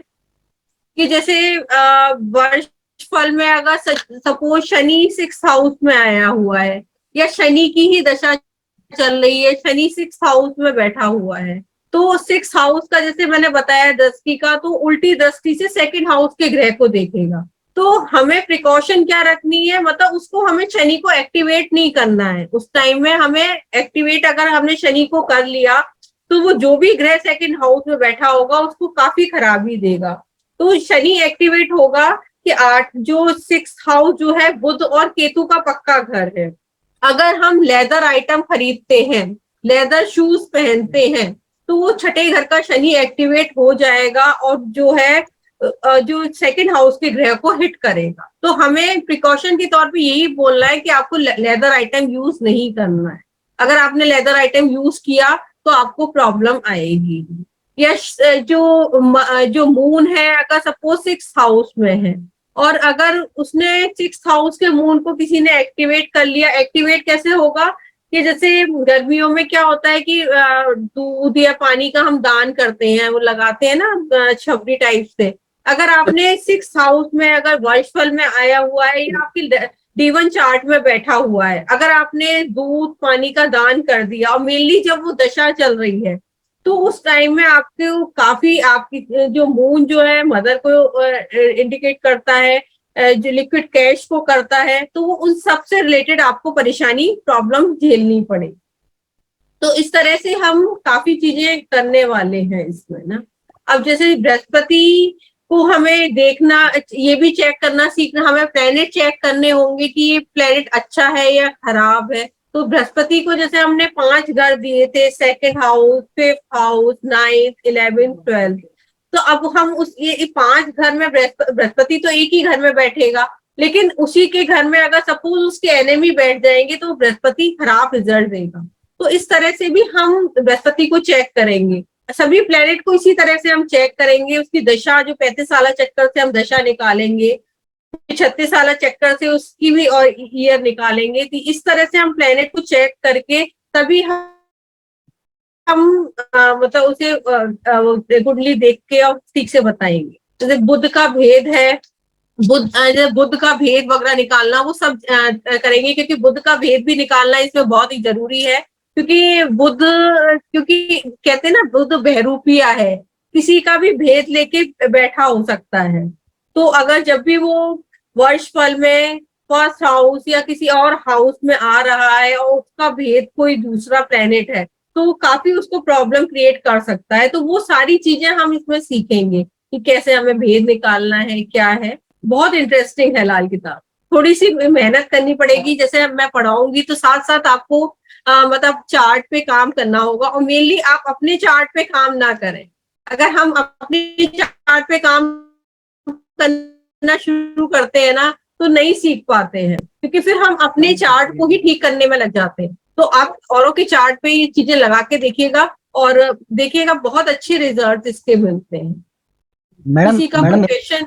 कि जैसे वर्ष फल में अगर सपोज शनि 6th हाउस में आया हुआ है या शनि की ही दशा चल रही है, शनि 6th हाउस में बैठा हुआ है, तो 6th हाउस का जैसे मैंने बताया दृष्टि का, तो उल्टी दृष्टि से 2nd हाउस के ग्रह को देखेगा। तो हमें प्रिकॉशन क्या रखनी है, मतलब उसको हमें शनि को एक्टिवेट नहीं करना है। उस टाइम में हमें एक्टिवेट अगर हमने शनि को कर लिया तो वो जो भी ग्रह 2nd हाउस में बैठा होगा उसको काफी खराबी देगा। तो शनि एक्टिवेट होगा कि 8 जो 6th हाउस जो है बुध और केतु का पक्का घर है। अगर हम लेदर आइटम खरीदते हैं, लेदर शूज पहनते हैं, तो वो 6ठे घर का शनि एक्टिवेट हो जाएगा और जो है जो 2nd हाउस के ग्रह को हिट करेगा। तो हमें प्रिकॉशन के तौर पे यही बोलना है कि आपको लेदर आइटम यूज नहीं करना है। अगर आपने लेदर आइटम यूज किया तो आपको प्रॉब्लम आएगी। या जो मून है अगर सपोज 6th हाउस में है और अगर उसने 6th हाउस के मून को किसी ने एक्टिवेट कर लिया, एक्टिवेट कैसे होगा कि जैसे गर्मियों में क्या होता है कि दूध या पानी का हम दान करते हैं, वो लगाते हैं ना छबरी टाइप से। अगर आपने 6th हाउस में अगर वर्षफल में आया हुआ है या आपकी D1 चार्ट में बैठा हुआ है, अगर आपने दूध पानी का दान कर दिया और मेनली जब वो दशा चल रही है तो उस टाइम में आपको काफी आपकी जो मून जो है मदर को इंडिकेट करता है, जो लिक्विड कैश को करता है, तो वो उन सब से रिलेटेड आपको परेशानी प्रॉब्लम झेलनी पड़े। तो इस तरह से हम काफी चीजें करने वाले हैं इसमें ना। अब जैसे बृहस्पति को हमें देखना, ये भी चेक करना सीखना, हमें प्लेनेट चेक करने होंगे कि ये प्लेनेट अच्छा है या खराब है। तो बृहस्पति को जैसे हमने 5 घर दिए थे, 2nd house, 5th house, 9th, 11th, 12th। तो अब हम उस ये 5 घर में बृहस्पति तो एक ही घर में बैठेगा, लेकिन उसी के घर में अगर सपोज उसके एनिमी बैठ जाएंगे तो बृहस्पति खराब रिजल्ट देगा। तो इस तरह से भी हम बृहस्पति को चेक करेंगे, सभी प्लेनेट को इसी तरह से हम चेक करेंगे। उसकी दशा जो 35 साल चक्कर से हम दशा निकालेंगे, 36 साल चक्कर से उसकी भी और ईयर निकालेंगे। तो इस तरह से हम प्लेनेट को चेक करके तभी हम मतलब उसे कुंडली देख के और ठीक से बताएंगे। जैसे बुध का भेद है, बुध का भेद वगैरह निकालना वो सब करेंगे, क्योंकि बुध का भेद भी निकालना इसमें बहुत ही जरूरी है। क्योंकि कहते हैं ना बुध बहरूपिया है, किसी का भी भेद लेके बैठा हो सकता है। तो अगर जब भी वो वर्षफल में फर्स्ट हाउस या किसी और हाउस में आ रहा है और उसका भेद कोई दूसरा प्लेनेट है तो काफी उसको प्रॉब्लम क्रिएट कर सकता है। तो वो सारी चीजें हम इसमें सीखेंगे कि कैसे हमें भेद निकालना है, क्या है। बहुत इंटरेस्टिंग है लाल किताब। थोड़ी सी मेहनत करनी पड़ेगी, जैसे मैं पढ़ाऊंगी तो साथ साथ आपको मतलब चार्ट पे काम करना होगा, और मेनली आप अपने चार्ट पे काम ना करें। अगर हम अपने चार्ट पे काम करना शुरू करते हैं ना तो नहीं सीख पाते हैं, क्योंकि फिर हम अपने चार्ट को ही ठीक करने में लग जाते हैं। तो आप औरों के चार्ट पे ये चीजें लगा के देखिएगा और देखिएगा बहुत अच्छे रिजल्ट इसके मिलते हैं। किसी का क्वेश्चन?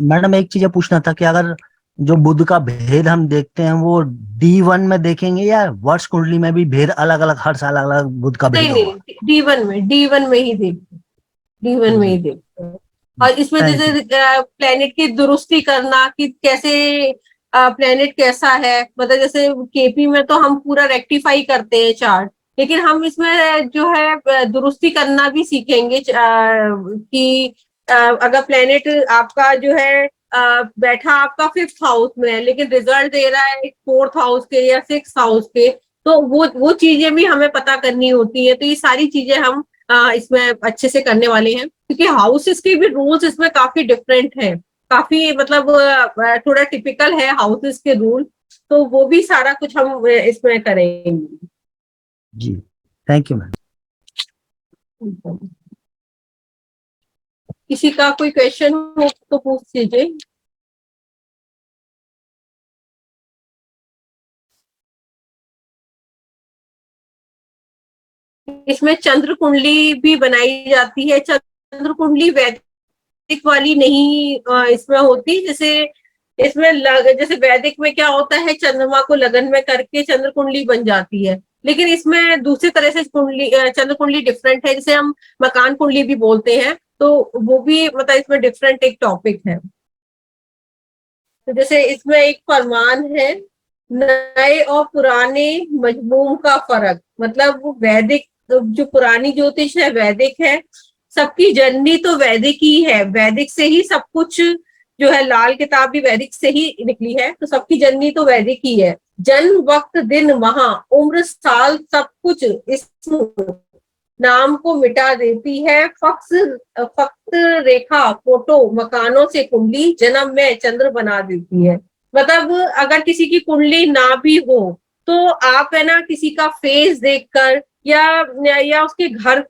मैडम एक चीज पूछना था कि अगर जो बुध का भेद हम देखते हैं वो D1 में देखेंगे या वर्ष कुंडली में भी भेद अलग अलग हर साल अलग अलग बुध का भेद होगा? नहीं, D1 में ही देखते, D1 में ही देखते हैं। और इसमें जैसे प्लेनेट की दुरुस्ती करना कि कैसे प्लेनेट कैसा है, मतलब जैसे केपी में तो हम पूरा रेक्टिफाई करते हैं चार्ट, लेकिन हम इसमें जो है दुरुस्ती करना भी सीखेंगे कि अगर प्लेनेट आपका जो है बैठा आपका 5th हाउस में है लेकिन रिजल्ट दे रहा है 4th हाउस के या 6th हाउस के, तो वो चीजें भी हमें पता करनी होती है। तो ये सारी चीजें हम इसमें अच्छे से करने वाले हैं, क्योंकि हाउसेस के भी रूल्स इसमें काफी डिफरेंट हैं, काफी मतलब थोड़ा टिपिकल है हाउसेस के रूल, तो वो भी सारा कुछ हम इसमें करेंगे। जी थैंक यू मैम। किसी का कोई क्वेश्चन हो तो पूछ लीजिए। इसमें चंद्र कुंडली भी बनाई जाती है। चंद्र कुंडली वैदिक वाली नहीं इसमें होती, जैसे इसमें जैसे वैदिक में क्या होता है चंद्रमा को लगन में करके चंद्र कुंडली बन जाती है, लेकिन इसमें दूसरी तरह से कुंडली चंद्र कुंडली डिफरेंट है, जिसे हम मकान कुंडली भी बोलते हैं। तो वो भी मतलब इसमें डिफरेंट एक टॉपिक है। तो जैसे इसमें एक फरमान है, नए और पुराने मजमूम का फर्क, मतलब वो वैदिक जो पुरानी ज्योतिष है वैदिक है, सबकी जननी तो वैदिक ही है, वैदिक से ही सब कुछ जो है, लाल किताब भी वैदिक से ही निकली है, तो सबकी जननी तो वैदिक ही है। जन्म वक्त दिन माह उम्र साल सब कुछ इस नाम को मिटा देती है, फक्त रेखा फोटो मकानों से कुंडली जन्म में चंद्र बना देती है। मतलब अगर किसी की कुंडली ना भी हो तो आप है ना किसी का फेस देखकर या उसके घर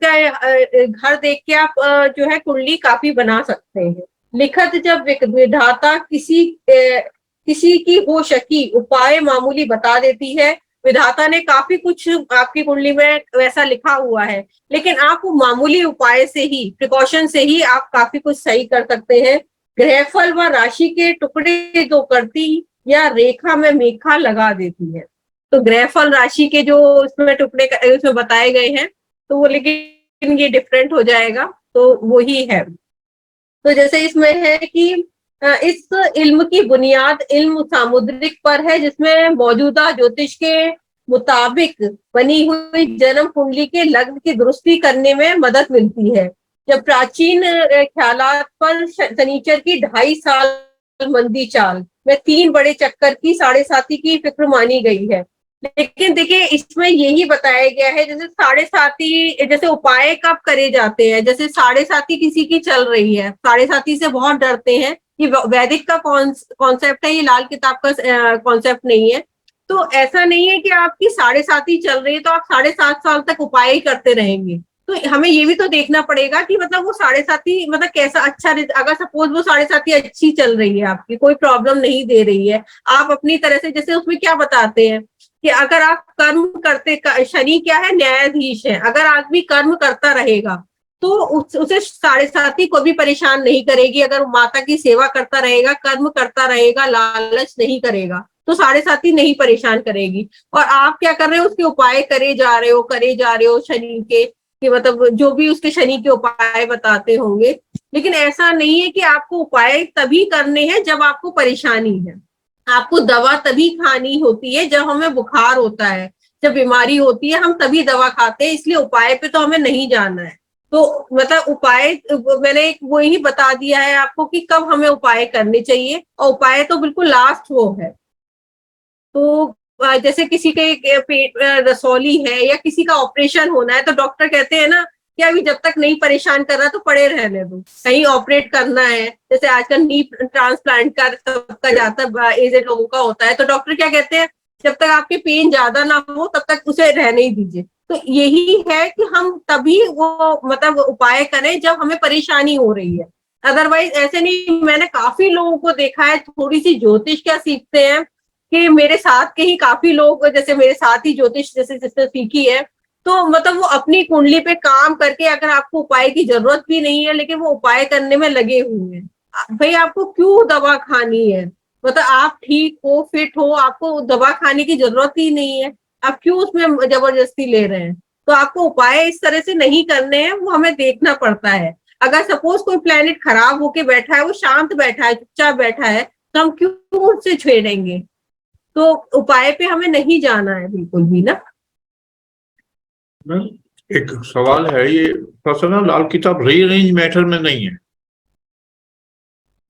देख के आप जो है कुंडली काफी बना सकते हैं। लिखत जब विधाता किसी की हो शकी उपाय मामूली बता देती है। विधाता ने काफी कुछ आपकी कुंडली में वैसा लिखा हुआ है, लेकिन आप वो मामूली उपाय से ही, प्रिकॉशन से ही आप काफी कुछ सही कर सकते हैं। ग्रहफल व राशि के टुकड़े दो करती या रेखा में मेखा लगा देती है। तो ग्रहफल राशि के जो इसमें टुकड़े उसमें बताए गए हैं, तो वो लेकिन ये डिफरेंट हो जाएगा, तो वो ही है। तो जैसे इसमें है कि इस इल्म की बुनियाद इल्म सामुद्रिक पर है, जिसमें मौजूदा ज्योतिष के मुताबिक बनी हुई जन्म कुंडली के लग्न की दुरुस्ती करने में मदद मिलती है। जब प्राचीन ख्यालात पर शनिचर की 2.5 साल मंदी चाल में 3 बड़े चक्कर की 7.5 की फिक्र मानी गई है। लेकिन देखिए इसमें यही बताया गया है, जैसे 7.5 जैसे उपाय कब करे जाते हैं, जैसे 7.5 किसी की चल रही है, 7.5 से बहुत डरते हैं, ये वैदिक का कॉन्सेप्ट है, ये लाल किताब का कॉन्सेप्ट नहीं है। तो ऐसा नहीं है कि आपकी 7.5 चल रही है तो आप 7.5 साल तक उपाय ही करते रहेंगे। तो हमें ये भी तो देखना पड़ेगा कि मतलब वो 7.5 मतलब कैसा अच्छा, अगर सपोज वो 7.5 अच्छी चल रही है, आपकी कोई प्रॉब्लम नहीं दे रही है, आप अपनी तरह से, जैसे उसमें क्या बताते हैं कि अगर आप कर्म करते, शनि क्या है, न्यायाधीश है, अगर आदमी कर्म करता रहेगा तो उसे 7.5 को भी परेशान नहीं करेगी। अगर वो माता की सेवा करता रहेगा, कर्म करता रहेगा, लालच नहीं करेगा, तो 7.5 नहीं परेशान करेगी। और आप क्या कर रहे हो, उसके उपाय करे जा रहे हो शनि के, कि मतलब जो भी उसके शनि के उपाय बताते होंगे, लेकिन ऐसा नहीं है कि आपको उपाय तभी करने हैं जब आपको परेशानी है। आपको दवा तभी खानी होती है जब हमें बुखार होता है, जब बीमारी होती है हम तभी दवा खाते हैं, इसलिए उपाय पे तो हमें नहीं जाना है। तो मतलब उपाय मैंने वो ही बता दिया है आपको कि कब हमें उपाय करने चाहिए, और उपाय तो बिल्कुल लास्ट वो है। तो जैसे किसी के पेट रसौली है या किसी का ऑपरेशन होना है, तो डॉक्टर कहते हैं ना कि अभी जब तक नहीं परेशान कर रहा तो पड़े रहने दो, कहीं ऑपरेट करना है, जैसे आजकल नी ट्रांसप्लांट का सबका ज्यादा एजेड लोगों का होता है, तो डॉक्टर क्या कहते हैं, जब तक आपके पेन ज्यादा ना हो तब तक उसे रहने ही दीजिए। तो यही है कि हम तभी वो मतलब उपाय करें जब हमें परेशानी हो रही है, अदरवाइज ऐसे नहीं। मैंने काफी लोगों को देखा है, थोड़ी सी ज्योतिष क्या सीखते हैं कि मेरे साथ के ही काफी लोग, जैसे मेरे साथ ही ज्योतिष जैसे जिसने सीखी है, तो मतलब वो अपनी कुंडली पे काम करके, अगर आपको उपाय की जरूरत भी नहीं है लेकिन वो उपाय करने में लगे हुए हैं। भाई आपको क्यों दवा खानी है, मतलब आप ठीक हो, फिट हो, आपको दवा खाने की जरूरत ही नहीं है, आप क्यों उसमें जबरदस्ती ले रहे हैं। तो आपको उपाय इस तरह से नहीं करने हैं, वो हमें देखना पड़ता है। अगर सपोज कोई प्लेनेट खराब होके बैठा है, वो शांत बैठा है, चुपचाप बैठा है, तो हम क्यों उससे छेड़ेंगे। तो उपाय पे हमें नहीं जाना है बिल्कुल भी ना। एक सवाल है, ये पर्सनल लाल किताब रीअरेंज मैटर में नहीं है।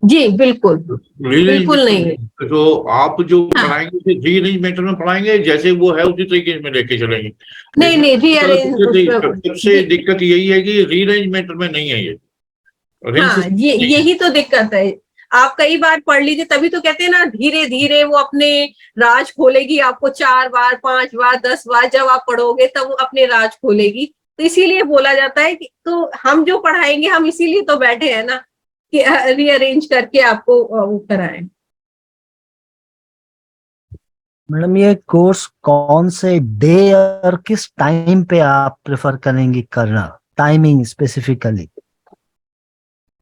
जी बिल्कुल बिल्कुल नहीं है। तो आप जो हाँ। पढ़ाएंगे रीअरेंज मैटर में पढ़ाएंगे, जैसे वो है उसी तरीके में लेके चलेंगे। नहीं रीअरेंज, सबसे दिक्कत यही है कि रीअरेंज मैटर में नहीं है ये। हाँ यही तो दिक्कत है। आप कई बार पढ़ लीजिए, तभी तो कहते हैं ना, धीरे धीरे वो अपने राज खोलेगी, आपको 4 बार 5 बार 10 बार जब आप पढ़ोगे तब वो अपने राज खोलेगी। तो इसीलिए बोला जाता है कि तो हम जो पढ़ाएंगे, हम इसीलिए तो बैठे हैं ना कि रीअरेंज करके आपको वो कराएं। मैडम ये कोर्स कौन से डे और किस टाइम पे आप प्रेफर करेंगे करना, टाइमिंग स्पेसिफिकली?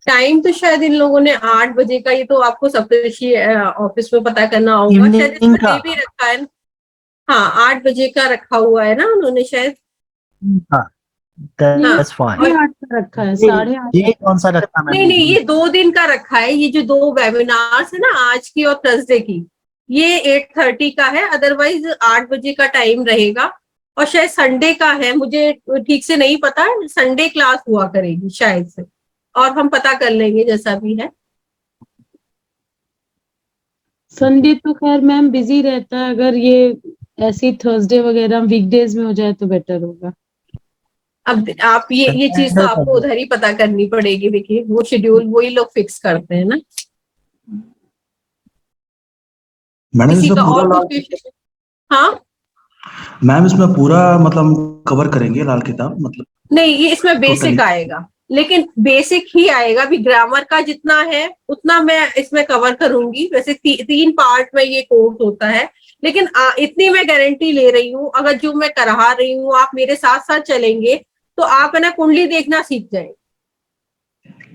टाइम तो शायद इन लोगों ने 8 बजे का, ये तो आपको सबसे ऑफिस में पता करना होगा, शायद इसमें डे भी रखा है। हाँ 8 बजे का रखा हुआ है ना उन्होंने शायद। हाँ that's fine। 8 का रखा है, 8:30। ये कौन सा रखा मैम? नहीं ये 2 दिन का रखा है, ये जो 2 वेबिनार्स है ना, आज की और थर्सडे की, ये 8:30 का है, अदरवाइज 8 बजे का टाइम रहेगा। और शायद संडे का है, मुझे ठीक से नहीं पता, संडे क्लास हुआ करेगी शायद से, और हम पता कर लेंगे जैसा भी है। संडे तो खैर मैम बिजी रहता है, अगर ये ऐसी थर्सडे वगैरह वीकडेज में हो जाए तो बेटर होगा। अब आप ये चीज तो आपको उधर ही पता करनी पड़ेगी, देखिए वो शेड्यूल वही लोग फिक्स करते हैं ना। मैडम किसी इसमें का और पूरा कुछ? हाँ मैम इसमें पूरा मतलब कवर करेंगे लाल किताब, मतलब नहीं, ये इसमें बेसिक आएगा, लेकिन बेसिक ही आएगा। अभी ग्रामर का जितना है उतना मैं इसमें कवर करूंगी। वैसे 3 पार्ट में ये कोर्स होता है, लेकिन इतनी मैं गारंटी ले रही हूँ, अगर जो मैं करा रही हूँ आप मेरे साथ साथ चलेंगे तो आप है ना कुंडली देखना सीख जाएंगे।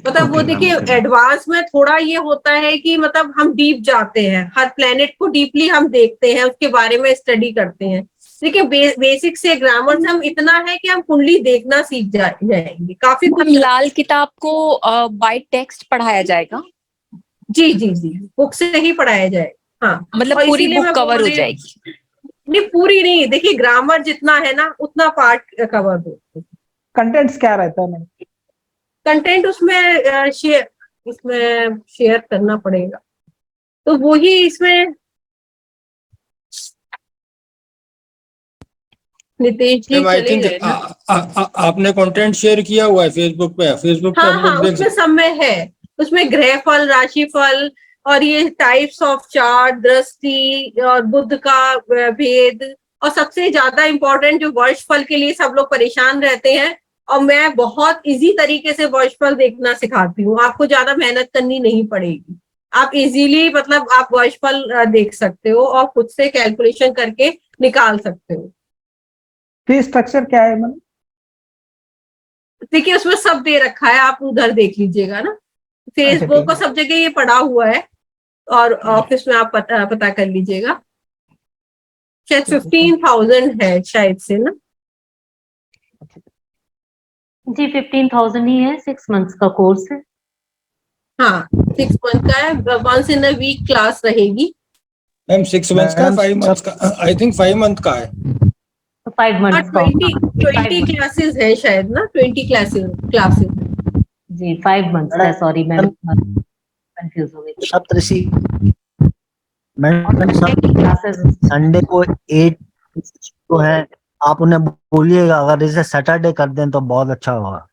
मतलब वो देखिए एडवांस में थोड़ा ये होता है कि मतलब हम डीप जाते हैं, हर प्लेनेट को डीपली हम देखते हैं, उसके बारे में स्टडी करते हैं। देखिए बेसिक से ग्रामर से हम इतना है कि हम कुंडली देखना सीख जाएंगे। काफी कुछ लाल किताब को बाय टेक्स्ट पढ़ाया जाएगा? जी जी जी, बुक से ही पढ़ाया जाएगा। हाँ मतलब पूरी बुक कवर हो जाएगी? नहीं पूरी नहीं, देखिए ग्रामर जितना है ना उतना पार्ट कवर हो। कंटेंट्स क्या रहता है मैम? कंटेंट उसमें शेयर करना पड़ेगा, तो वो ही इसमें नितेश जी चले गए ना। आपने कंटेंट शेयर किया हुआ है फेसबुक पे? फेसबुक पे हम लोग देख उसमें सब में है, उसमें ग्रह फल, राशि फल, और ये टाइप्स ऑफ चार्ट, दृष्टि और बुध का भेद, और सबसे ज्यादा इम्पोर्टेंट जो वर्ष फल के लिए सब लोग परेशान रहते हैं, और मैं बहुत इजी तरीके से वर्षफल देखना सिखाती हूँ, आपको ज्यादा मेहनत करनी नहीं पड़ेगी। आप इजीली मतलब आप वर्षफल देख सकते हो और खुद से कैलकुलेशन करके निकाल सकते हो। फी स्ट्रक्चर क्या है मैडम? देखिए उसमें सब दे रखा है, आप उधर देख लीजिएगा ना, फेसबुक ठीक और सब जगह ये पड़ा हुआ है, और ऑफिस में आप पता कर लीजिएगा। शायद 15,000 है शायद से ना। जी 15,000 ही है, 6 मंथ्स का कोर्स है। हाँ 6 मंथ का है, once in a week class रहेगी। मैम 6 मंथ्स का, 5 मंथ्स का, आई थिंक 5 मंथ का है। तो 5 मंथ्स का 20 क्लासेस है शायद ना, 20 क्लासेस जी 5 मंथ्स का, सॉरी मैं कंफ्यूज हो गई। सप्तऋषि मैडम संडे को 8 तो है, आप उन्हें बोलिएगा अगर इसे सैटरडे कर दें तो बहुत अच्छा होगा।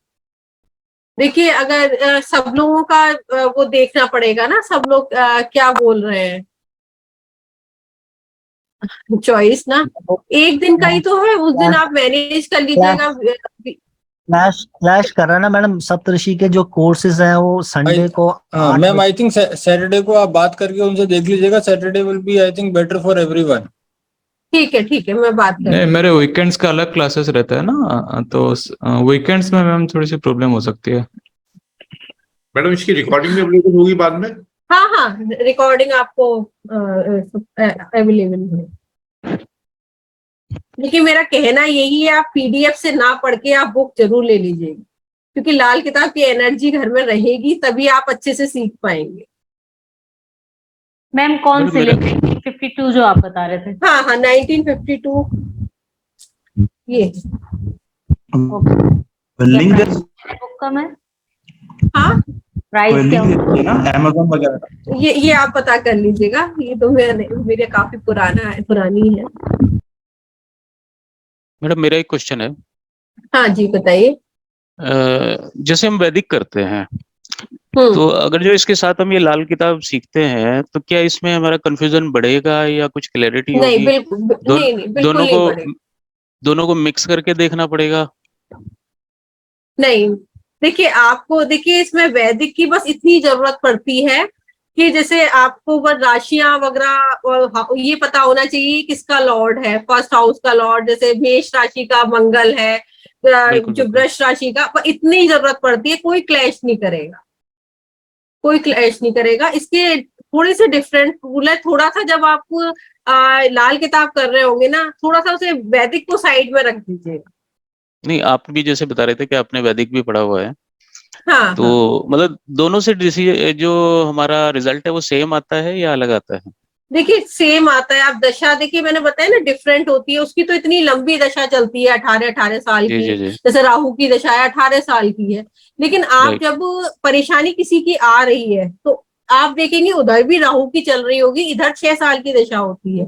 देखिए अगर सब लोगों का वो देखना पड़ेगा ना, सब लोग क्या बोल रहे हैं, चॉइस ना। एक दिन का ही तो है, उस दिन आप मैनेज कर लीजिएगा। क्लैश कर रहा है ना मैडम, सप्तऋषि के जो कोर्सेज हैं वो संडे को मैम आई थिंक सैटरडे को आप बात करके उनसे देख लीजिएगा। Saturday will be I think better for everyone. ठीक है मैं बात कर नहीं, मेरे वीकेंड्स का अलग क्लासेस रहता है ना, तो वीकेंड्स में मैम थोड़ी सी प्रॉब्लम हो सकती है। मैडम इसकी रिकॉर्डिंग भी अवेलेबल होगी बाद में? हाँ रिकॉर्डिंग आपको अवेलेबल है। लेकिन मेरा कहना यही है, आप पीडीएफ से ना पढ़ के आप बुक जरूर ले लीजिएगा, क्योंकि लाल किताब की एनर्जी घर में रहेगी, तभी आप अच्छे से सीख पाएंगे। मैम कौन सी लेंगे? 52 जो आप बता रहे थे। हाँ 1952 ये लिंक बुक का मैं हाँ प्राइस क्या ना अमेज़न वगैरह ये आप पता कर लीजिएगा, ये तो मेरे काफी पुरानी है। मैडम मेरा एक क्वेश्चन है। हाँ जी बताइए। जैसे हम वैदिक करते हैं, तो अगर जो इसके साथ हम ये लाल किताब सीखते हैं, तो क्या इसमें हमारा कंफ्यूजन बढ़ेगा या कुछ क्लैरिटी होगी? नहीं बिल्कुल नहीं बिल्कुल नहीं बढ़ेगा। दोनों को मिक्स करके देखना पड़ेगा? नहीं देखिए इसमें वैदिक की बस इतनी जरूरत पड़ती है कि जैसे आपको वो राशियां वगैरह ये पता होना चाहिए किसका लॉर्ड है, फर्स्ट हाउस का लॉर्ड, जैसे मेष राशि का मंगल है, जो वृष राशि का, इतनी जरूरत पड़ती है। कोई क्लैश नहीं करेगा। इसके थोड़े से डिफरेंट रूल है। थोड़ा सा जब आप लाल किताब कर रहे होंगे ना, थोड़ा सा उसे वैदिक को साइड में रख दीजिएगा। नहीं, आप भी जैसे बता रहे थे कि आपने वैदिक भी पढ़ा हुआ है, हाँ तो मतलब दोनों से जो हमारा रिजल्ट है वो सेम आता है या अलग आता है? देखिए सेम आता है। आप दशा देखिए, मैंने बताया ना डिफरेंट होती है, उसकी तो इतनी लंबी दशा चलती है 18 साल जी, की। जी, जी। जैसे राहु की दशा है 18 साल की है, लेकिन आप जब परेशानी किसी की आ रही है तो आप देखेंगे उधर भी राहु की चल रही होगी, इधर 6 साल की दशा होती है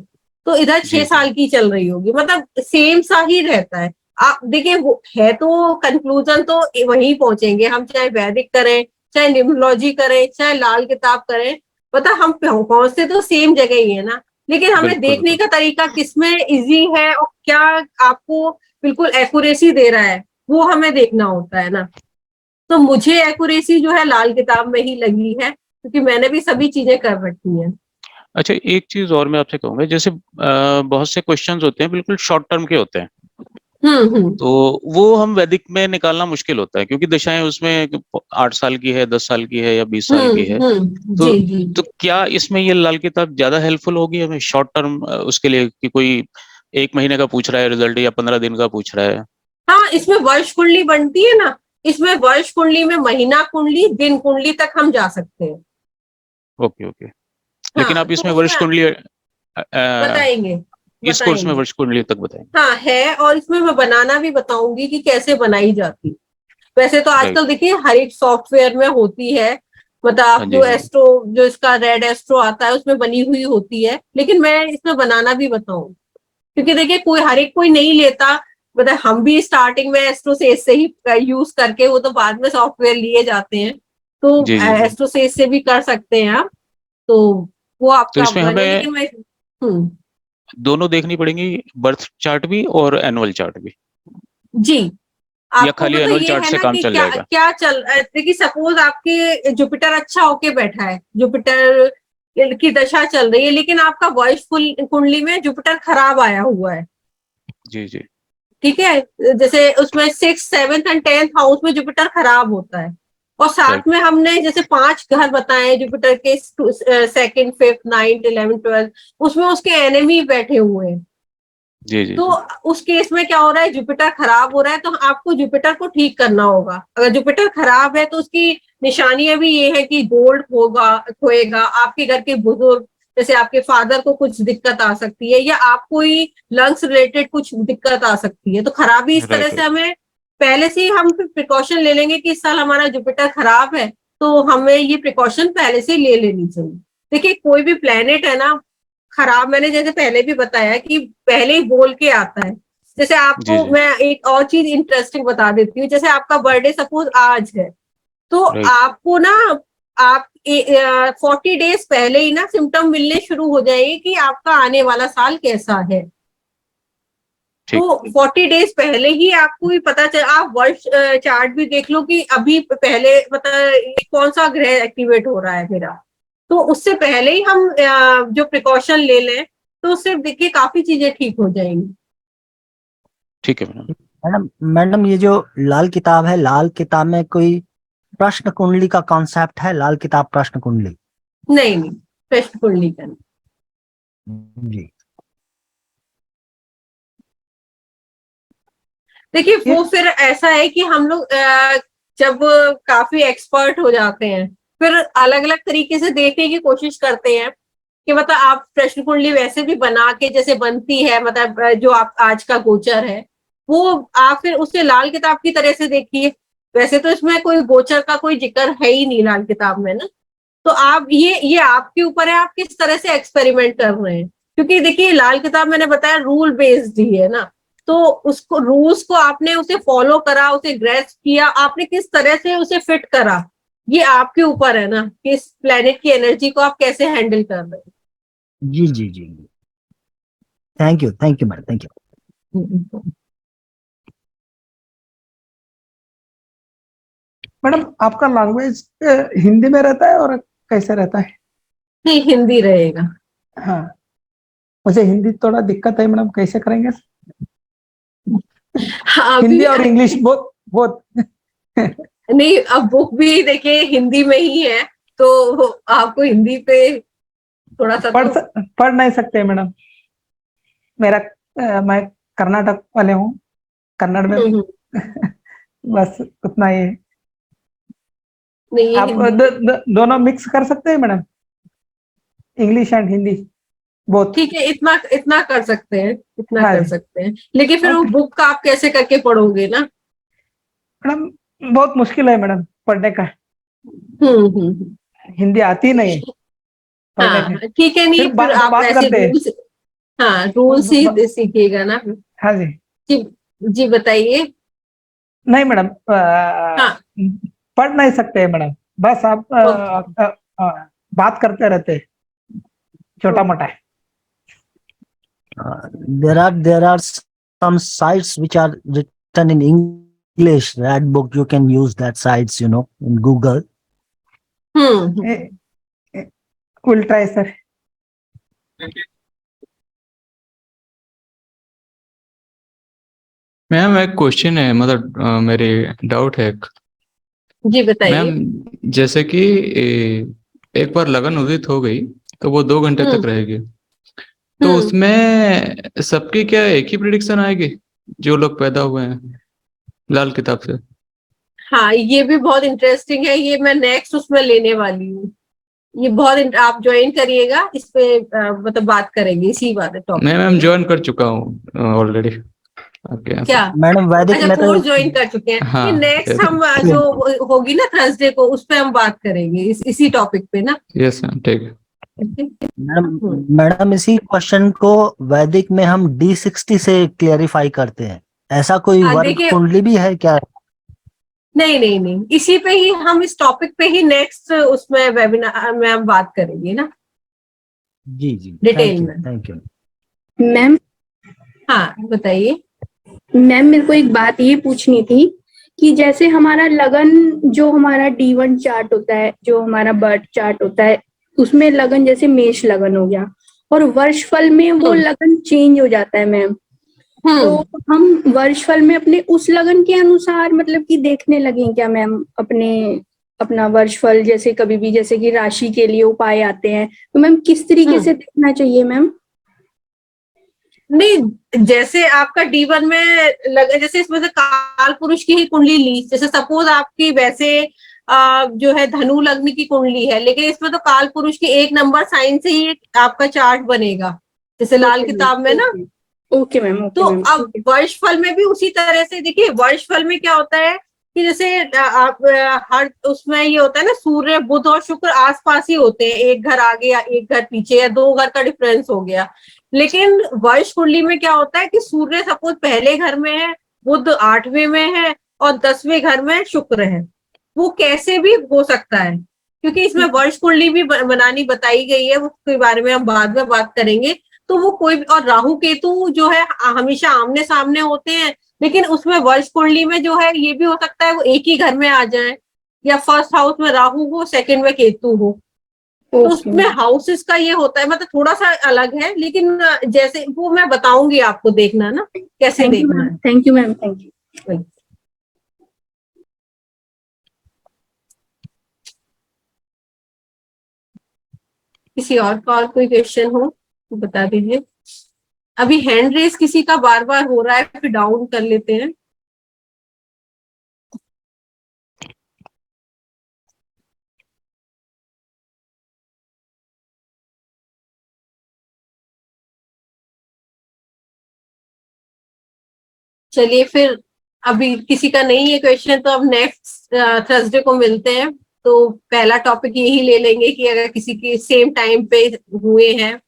तो इधर 6 साल की चल रही होगी, मतलब सेम सा ही रहता है। आप देखिए वो है तो कंक्लूजन तो वहीं पहुंचेंगे हम, चाहे वैदिक करें, चाहे न्यूमरोलॉजी करें, चाहे लाल किताब करें, पता हम पहुंचते तो सेम जगह ही है ना। लेकिन हमें देखने का तरीका किसमें इजी है और क्या आपको बिल्कुल एक्यूरेसी दे रहा है, वो हमें देखना होता है ना। तो मुझे एक्यूरेसी जो है लाल किताब में ही लगी है, क्योंकि मैंने भी सभी चीजें कर रखी हैं। अच्छा, एक चीज और मैं आपसे कहूंगा, जैसे बहुत से क्वेश्चंस होते हैं बिल्कुल शॉर्ट टर्म के होते हैं, तो वो हम वैदिक में निकालना मुश्किल होता है, क्योंकि दशाएं उसमें 8 साल की है, 10 साल की है या 20 साल की है। तो क्या इसमें ये लाल किताब ज्यादा हेल्पफुल होगी हमें शॉर्ट टर्म उसके लिए, कि कोई 1 महीने का पूछ रहा है रिजल्ट या 15 दिन का पूछ रहा है? हाँ इसमें वर्ष कुंडली बनती है ना, इसमें वर्ष कुंडली में महीना कुंडली, दिन कुंडली तक हम जा सकते हैं। ओके। लेकिन आप इसमें वर्ष कुंडली बताएंगे इस कोर्स में वर्ष कुंडली तक बताएंगे? हाँ है, और इसमें मैं बनाना भी बताऊंगी कि कैसे बनाई जाती। वैसे तो आजकल देखिए हर एक सॉफ्टवेयर में होती है, मतलब आपको एस्ट्रो जो इसका रेड एस्ट्रो आता है उसमें बनी हुई होती है, लेकिन मैं इसमें बनाना भी बताऊंगी, क्योंकि देखिए हर एक कोई नहीं लेता। मतलब हम भी स्टार्टिंग में एस्ट्रो से ही यूज करके, वो तो बाद में सॉफ्टवेयर लिए जाते हैं, तो एस्ट्रो से भी कर सकते हैं आप, तो वो आपका तो इसमें हमें दोनों देखनी पड़ेंगी, बर्थ चार्ट भी और एनुअल चार्ट भी? जी या खाली तो एनुअल ये चार्ट है से ना काम कि चल क्या जाएगा? क्या चल देखिए, सपोज आपके जुपिटर अच्छा होके बैठा है, जुपिटर की दशा चल रही है, लेकिन आपका वर्ष कुंडली में जुपिटर खराब आया हुआ है, जी जी। ठीक है, जैसे उसमें 6, 7 एंड 10th हाउस में जुपिटर खराब होता है, और साथ में हमने जैसे 5 घर बताए जुपिटर के, 2nd, 5th, 9th, 11th, 12th, उसमें उसके एनिमी बैठे हुए हैं। जी जी तो उस केस में क्या हो रहा है, जुपिटर खराब हो रहा है, तो आपको जुपिटर को ठीक करना होगा। अगर जुपिटर खराब है तो उसकी निशानियां भी ये है कि गोल्ड खोएगा, आपके घर के बुजुर्ग जैसे आपके फादर को कुछ दिक्कत आ सकती है, या आपको ही लंग्स रिलेटेड कुछ दिक्कत आ सकती है। तो खराबी इस तरह से हमें पहले से ही हम प्रिकॉशन ले लेंगे कि इस साल हमारा जुपिटर खराब है, तो हमें ये प्रिकॉशन पहले से ले लेनी चाहिए। देखिए कोई भी प्लेनेट है ना खराब, मैंने जैसे पहले भी बताया कि पहले ही बोल के आता है। जैसे आपको मैं एक और चीज इंटरेस्टिंग बता देती हूँ, जैसे आपका बर्थडे सपोज आज है, तो आपको ना आप 40 डेज पहले ही ना सिम्टम मिलने शुरू हो जाएंगे कि आपका आने वाला साल कैसा है। तो 40 डेज पहले ही आपको भी पता चल, आप वर्ष चार्ट भी देख लो कि अभी पहले मतलब कौन सा ग्रह एक्टिवेट हो रहा है मेरा, तो उससे पहले ही हम जो प्रिकॉशन ले लें तो उससे देखिए काफी चीजें ठीक हो जाएंगी। ठीक है मैडम ये जो लाल किताब है, लाल किताब में कोई प्रश्न कुंडली का कॉन्सेप्ट है? लाल किताब प्रश्न कुंडली? नहीं, प्रश्न कुंडली का जी। देखिए वो फिर ऐसा है कि हम लोग जब काफी एक्सपर्ट हो जाते हैं, फिर अलग अलग तरीके से देखने की कोशिश करते हैं कि मतलब आप प्रश्न कुंडली वैसे भी बना के जैसे बनती है, मतलब जो आप आज का गोचर है वो आप फिर उसे लाल किताब की तरह से देखिए। वैसे तो इसमें कोई गोचर का कोई जिक्र है ही नहीं लाल किताब में ना, तो आप ये आपके ऊपर है, आप किस तरह से एक्सपेरिमेंट कर रहे हैं। क्योंकि देखिए लाल किताब मैंने बताया रूल बेस्ड ही है ना, तो उसको रूल्स को आपने उसे फॉलो करा, उसे ग्रेस्प किया, आपने किस तरह से उसे फिट करा, ये आपके ऊपर है ना कि इस प्लेनेट की एनर्जी को आप कैसे हैंडल कर रहे हैं। जी जी जी, thank you madam, thank you. Madam आपका लैंग्वेज हिंदी में रहता है और कैसे रहता है? नहीं, हिंदी रहेगा। हाँ, मुझे हिंदी थोड़ा दिक्कत है मैडम, कैसे करेंगे? हिंदी और इंग्लिश बहुत नहीं, अब बुक भी देखिए हिंदी में ही है, तो आपको हिंदी पे थोड़ा सा पढ़ नहीं सकते मैडम। मैं कर्नाटक वाले हूँ, कन्नड़ में बस उतना ही है। नहीं, आप दोनों मिक्स कर सकते हैं मैडम, इंग्लिश एंड हिंदी बहुत? ठीक है, इतना कर सकते हैं, इतना हाँ कर सकते हैं, लेकिन फिर वो बुक का आप कैसे करके पढ़ोगे ना मैडम? बहुत मुश्किल है मैडम पढ़ने का। हिंदी आती नहीं पढ़ने हाँ ठीक है, नहीं फिर आप बात ऐसे करते हैं। रूल्स, हाँ रूल्स ही सीखिएगा ना। हाँ जी जी बताइए। नहीं मैडम, पढ़ नहीं सकते मैडम, बस आप बात करते रहते छोटा मोटा। There are some sites which are written in English. That book you can use that sites, in Google. We'll try, sir. Ma'am एक क्वेश्चन है, मतलब मेरे डाउट है एक। जी बताइए। मैम जैसे कि एक बार लगन उदित हो गई तो वो 2 घंटे तक रहेगी, तो उसमें सबकी क्या एक ही प्रिडिक्शन आएगी जो लोग पैदा हुए हैं लाल किताब से? हाँ ये भी बहुत इंटरेस्टिंग है, ये मैं नेक्स्ट उसमें लेने वाली हूँ। ये बहुत आप ज्वाइन करिएगा, इस पे मतलब बात करेंगे इसी बात टॉपिक। मैं मैम ज्वाइन कर चुका हूँ ऑलरेडी आपके यहाँ। क्या मैडम वैदिक अच्छा, कोर्स ज्वाइन कर चुके हैं? हाँ, नेक्स्ट हम जो होगी ना थर्सडे को, उस पे हम बात करेंगे इसी टॉपिक पे ना। यस मैम, ठीक है। मैडम इसी क्वेश्चन को वैदिक में हम D60 से क्लेरिफाई करते हैं, ऐसा कोई वर्ग कुंडली भी है क्या? नहीं, इसी पे ही हम इस टॉपिक पे ही नेक्स्ट उसमें वेबिनार में हम बात करेंगे ना। जी डिटेल में। Thank you ma'am. हाँ बताइए। मैम मेरे को एक बात ये पूछनी थी कि जैसे हमारा लगन, जो हमारा D1 चार्ट होता है, जो हमारा बर्थ चार्ट होता है, उसमें लगन जैसे मेष लगन हो गया, और वर्षफल में वो लगन चेंज हो जाता है मैम। तो हम वर्षफल में अपने उस लगन के अनुसार मतलब कि देखने लगे क्या मैम अपना वर्षफल? जैसे कभी भी जैसे कि राशि के लिए उपाय आते हैं, तो मैम किस तरीके से देखना चाहिए मैम? नहीं, जैसे आपका D1 में जैसे इसमें से काल पुरुष की ही कुंडली ली, जैसे सपोज आपकी वैसे जो है धनु लग्न की कुंडली है, लेकिन इसमें तो काल पुरुष की 1 नंबर साइन से ही आपका चार्ट बनेगा, जैसे लाल किताब में ना। Okay ma'am. तो अब वर्षफल में भी उसी तरह से देखिए, वर्षफल में क्या होता है कि जैसे आप हर उसमें ये होता है ना, सूर्य बुध और शुक्र आसपास ही होते हैं, एक घर आगे या एक घर पीछे या 2 घर का डिफरेंस हो गया। लेकिन वर्ष कुंडली में क्या होता है कि सूर्य सपोज पहले घर में है, बुध 8वें में है और 10वें घर में शुक्र है। वो कैसे भी हो सकता है, क्योंकि इसमें वर्ष कुंडली भी बनानी बताई गई है, उसके बारे में हम बाद में बात करेंगे। तो वो कोई, और राहु केतु जो है हमेशा आमने सामने होते हैं, लेकिन उसमें वर्ष कुंडली में जो है ये भी हो सकता है वो एक ही घर में आ जाए, या फर्स्ट हाउस में राहु हो, सेकंड में केतु हो। तो उसमें हाउसेस का ये होता है, मतलब थोड़ा सा अलग है, लेकिन जैसे वो मैं बताऊंगी आपको, देखना ना कैसे देखना है। Thank you ma'am, thank you. किसी और का और कोई क्वेश्चन हो तो बता दीजिए। अभी हैंड रेस किसी का बार बार हो रहा है, फिर डाउन कर लेते हैं। चलिए फिर, अभी किसी का नहीं है क्वेश्चन, तो अब नेक्स्ट थर्सडे को मिलते हैं। तो पहला टॉपिक यही ले लेंगे कि अगर किसी की सेम टाइम पे हुए हैं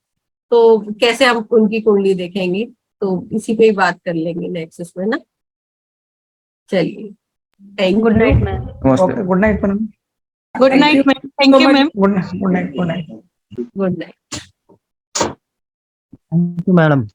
तो कैसे हम उनकी कुंडली देखेंगे, तो इसी पे ही बात कर लेंगे नेक्स्ट इसमें ना। चलिए, thank you. Good night ma'am. Okay, good night ma'am. Good night ma'am. Thank you ma'am. Good night, good night, good night. Good night. Thank you madam.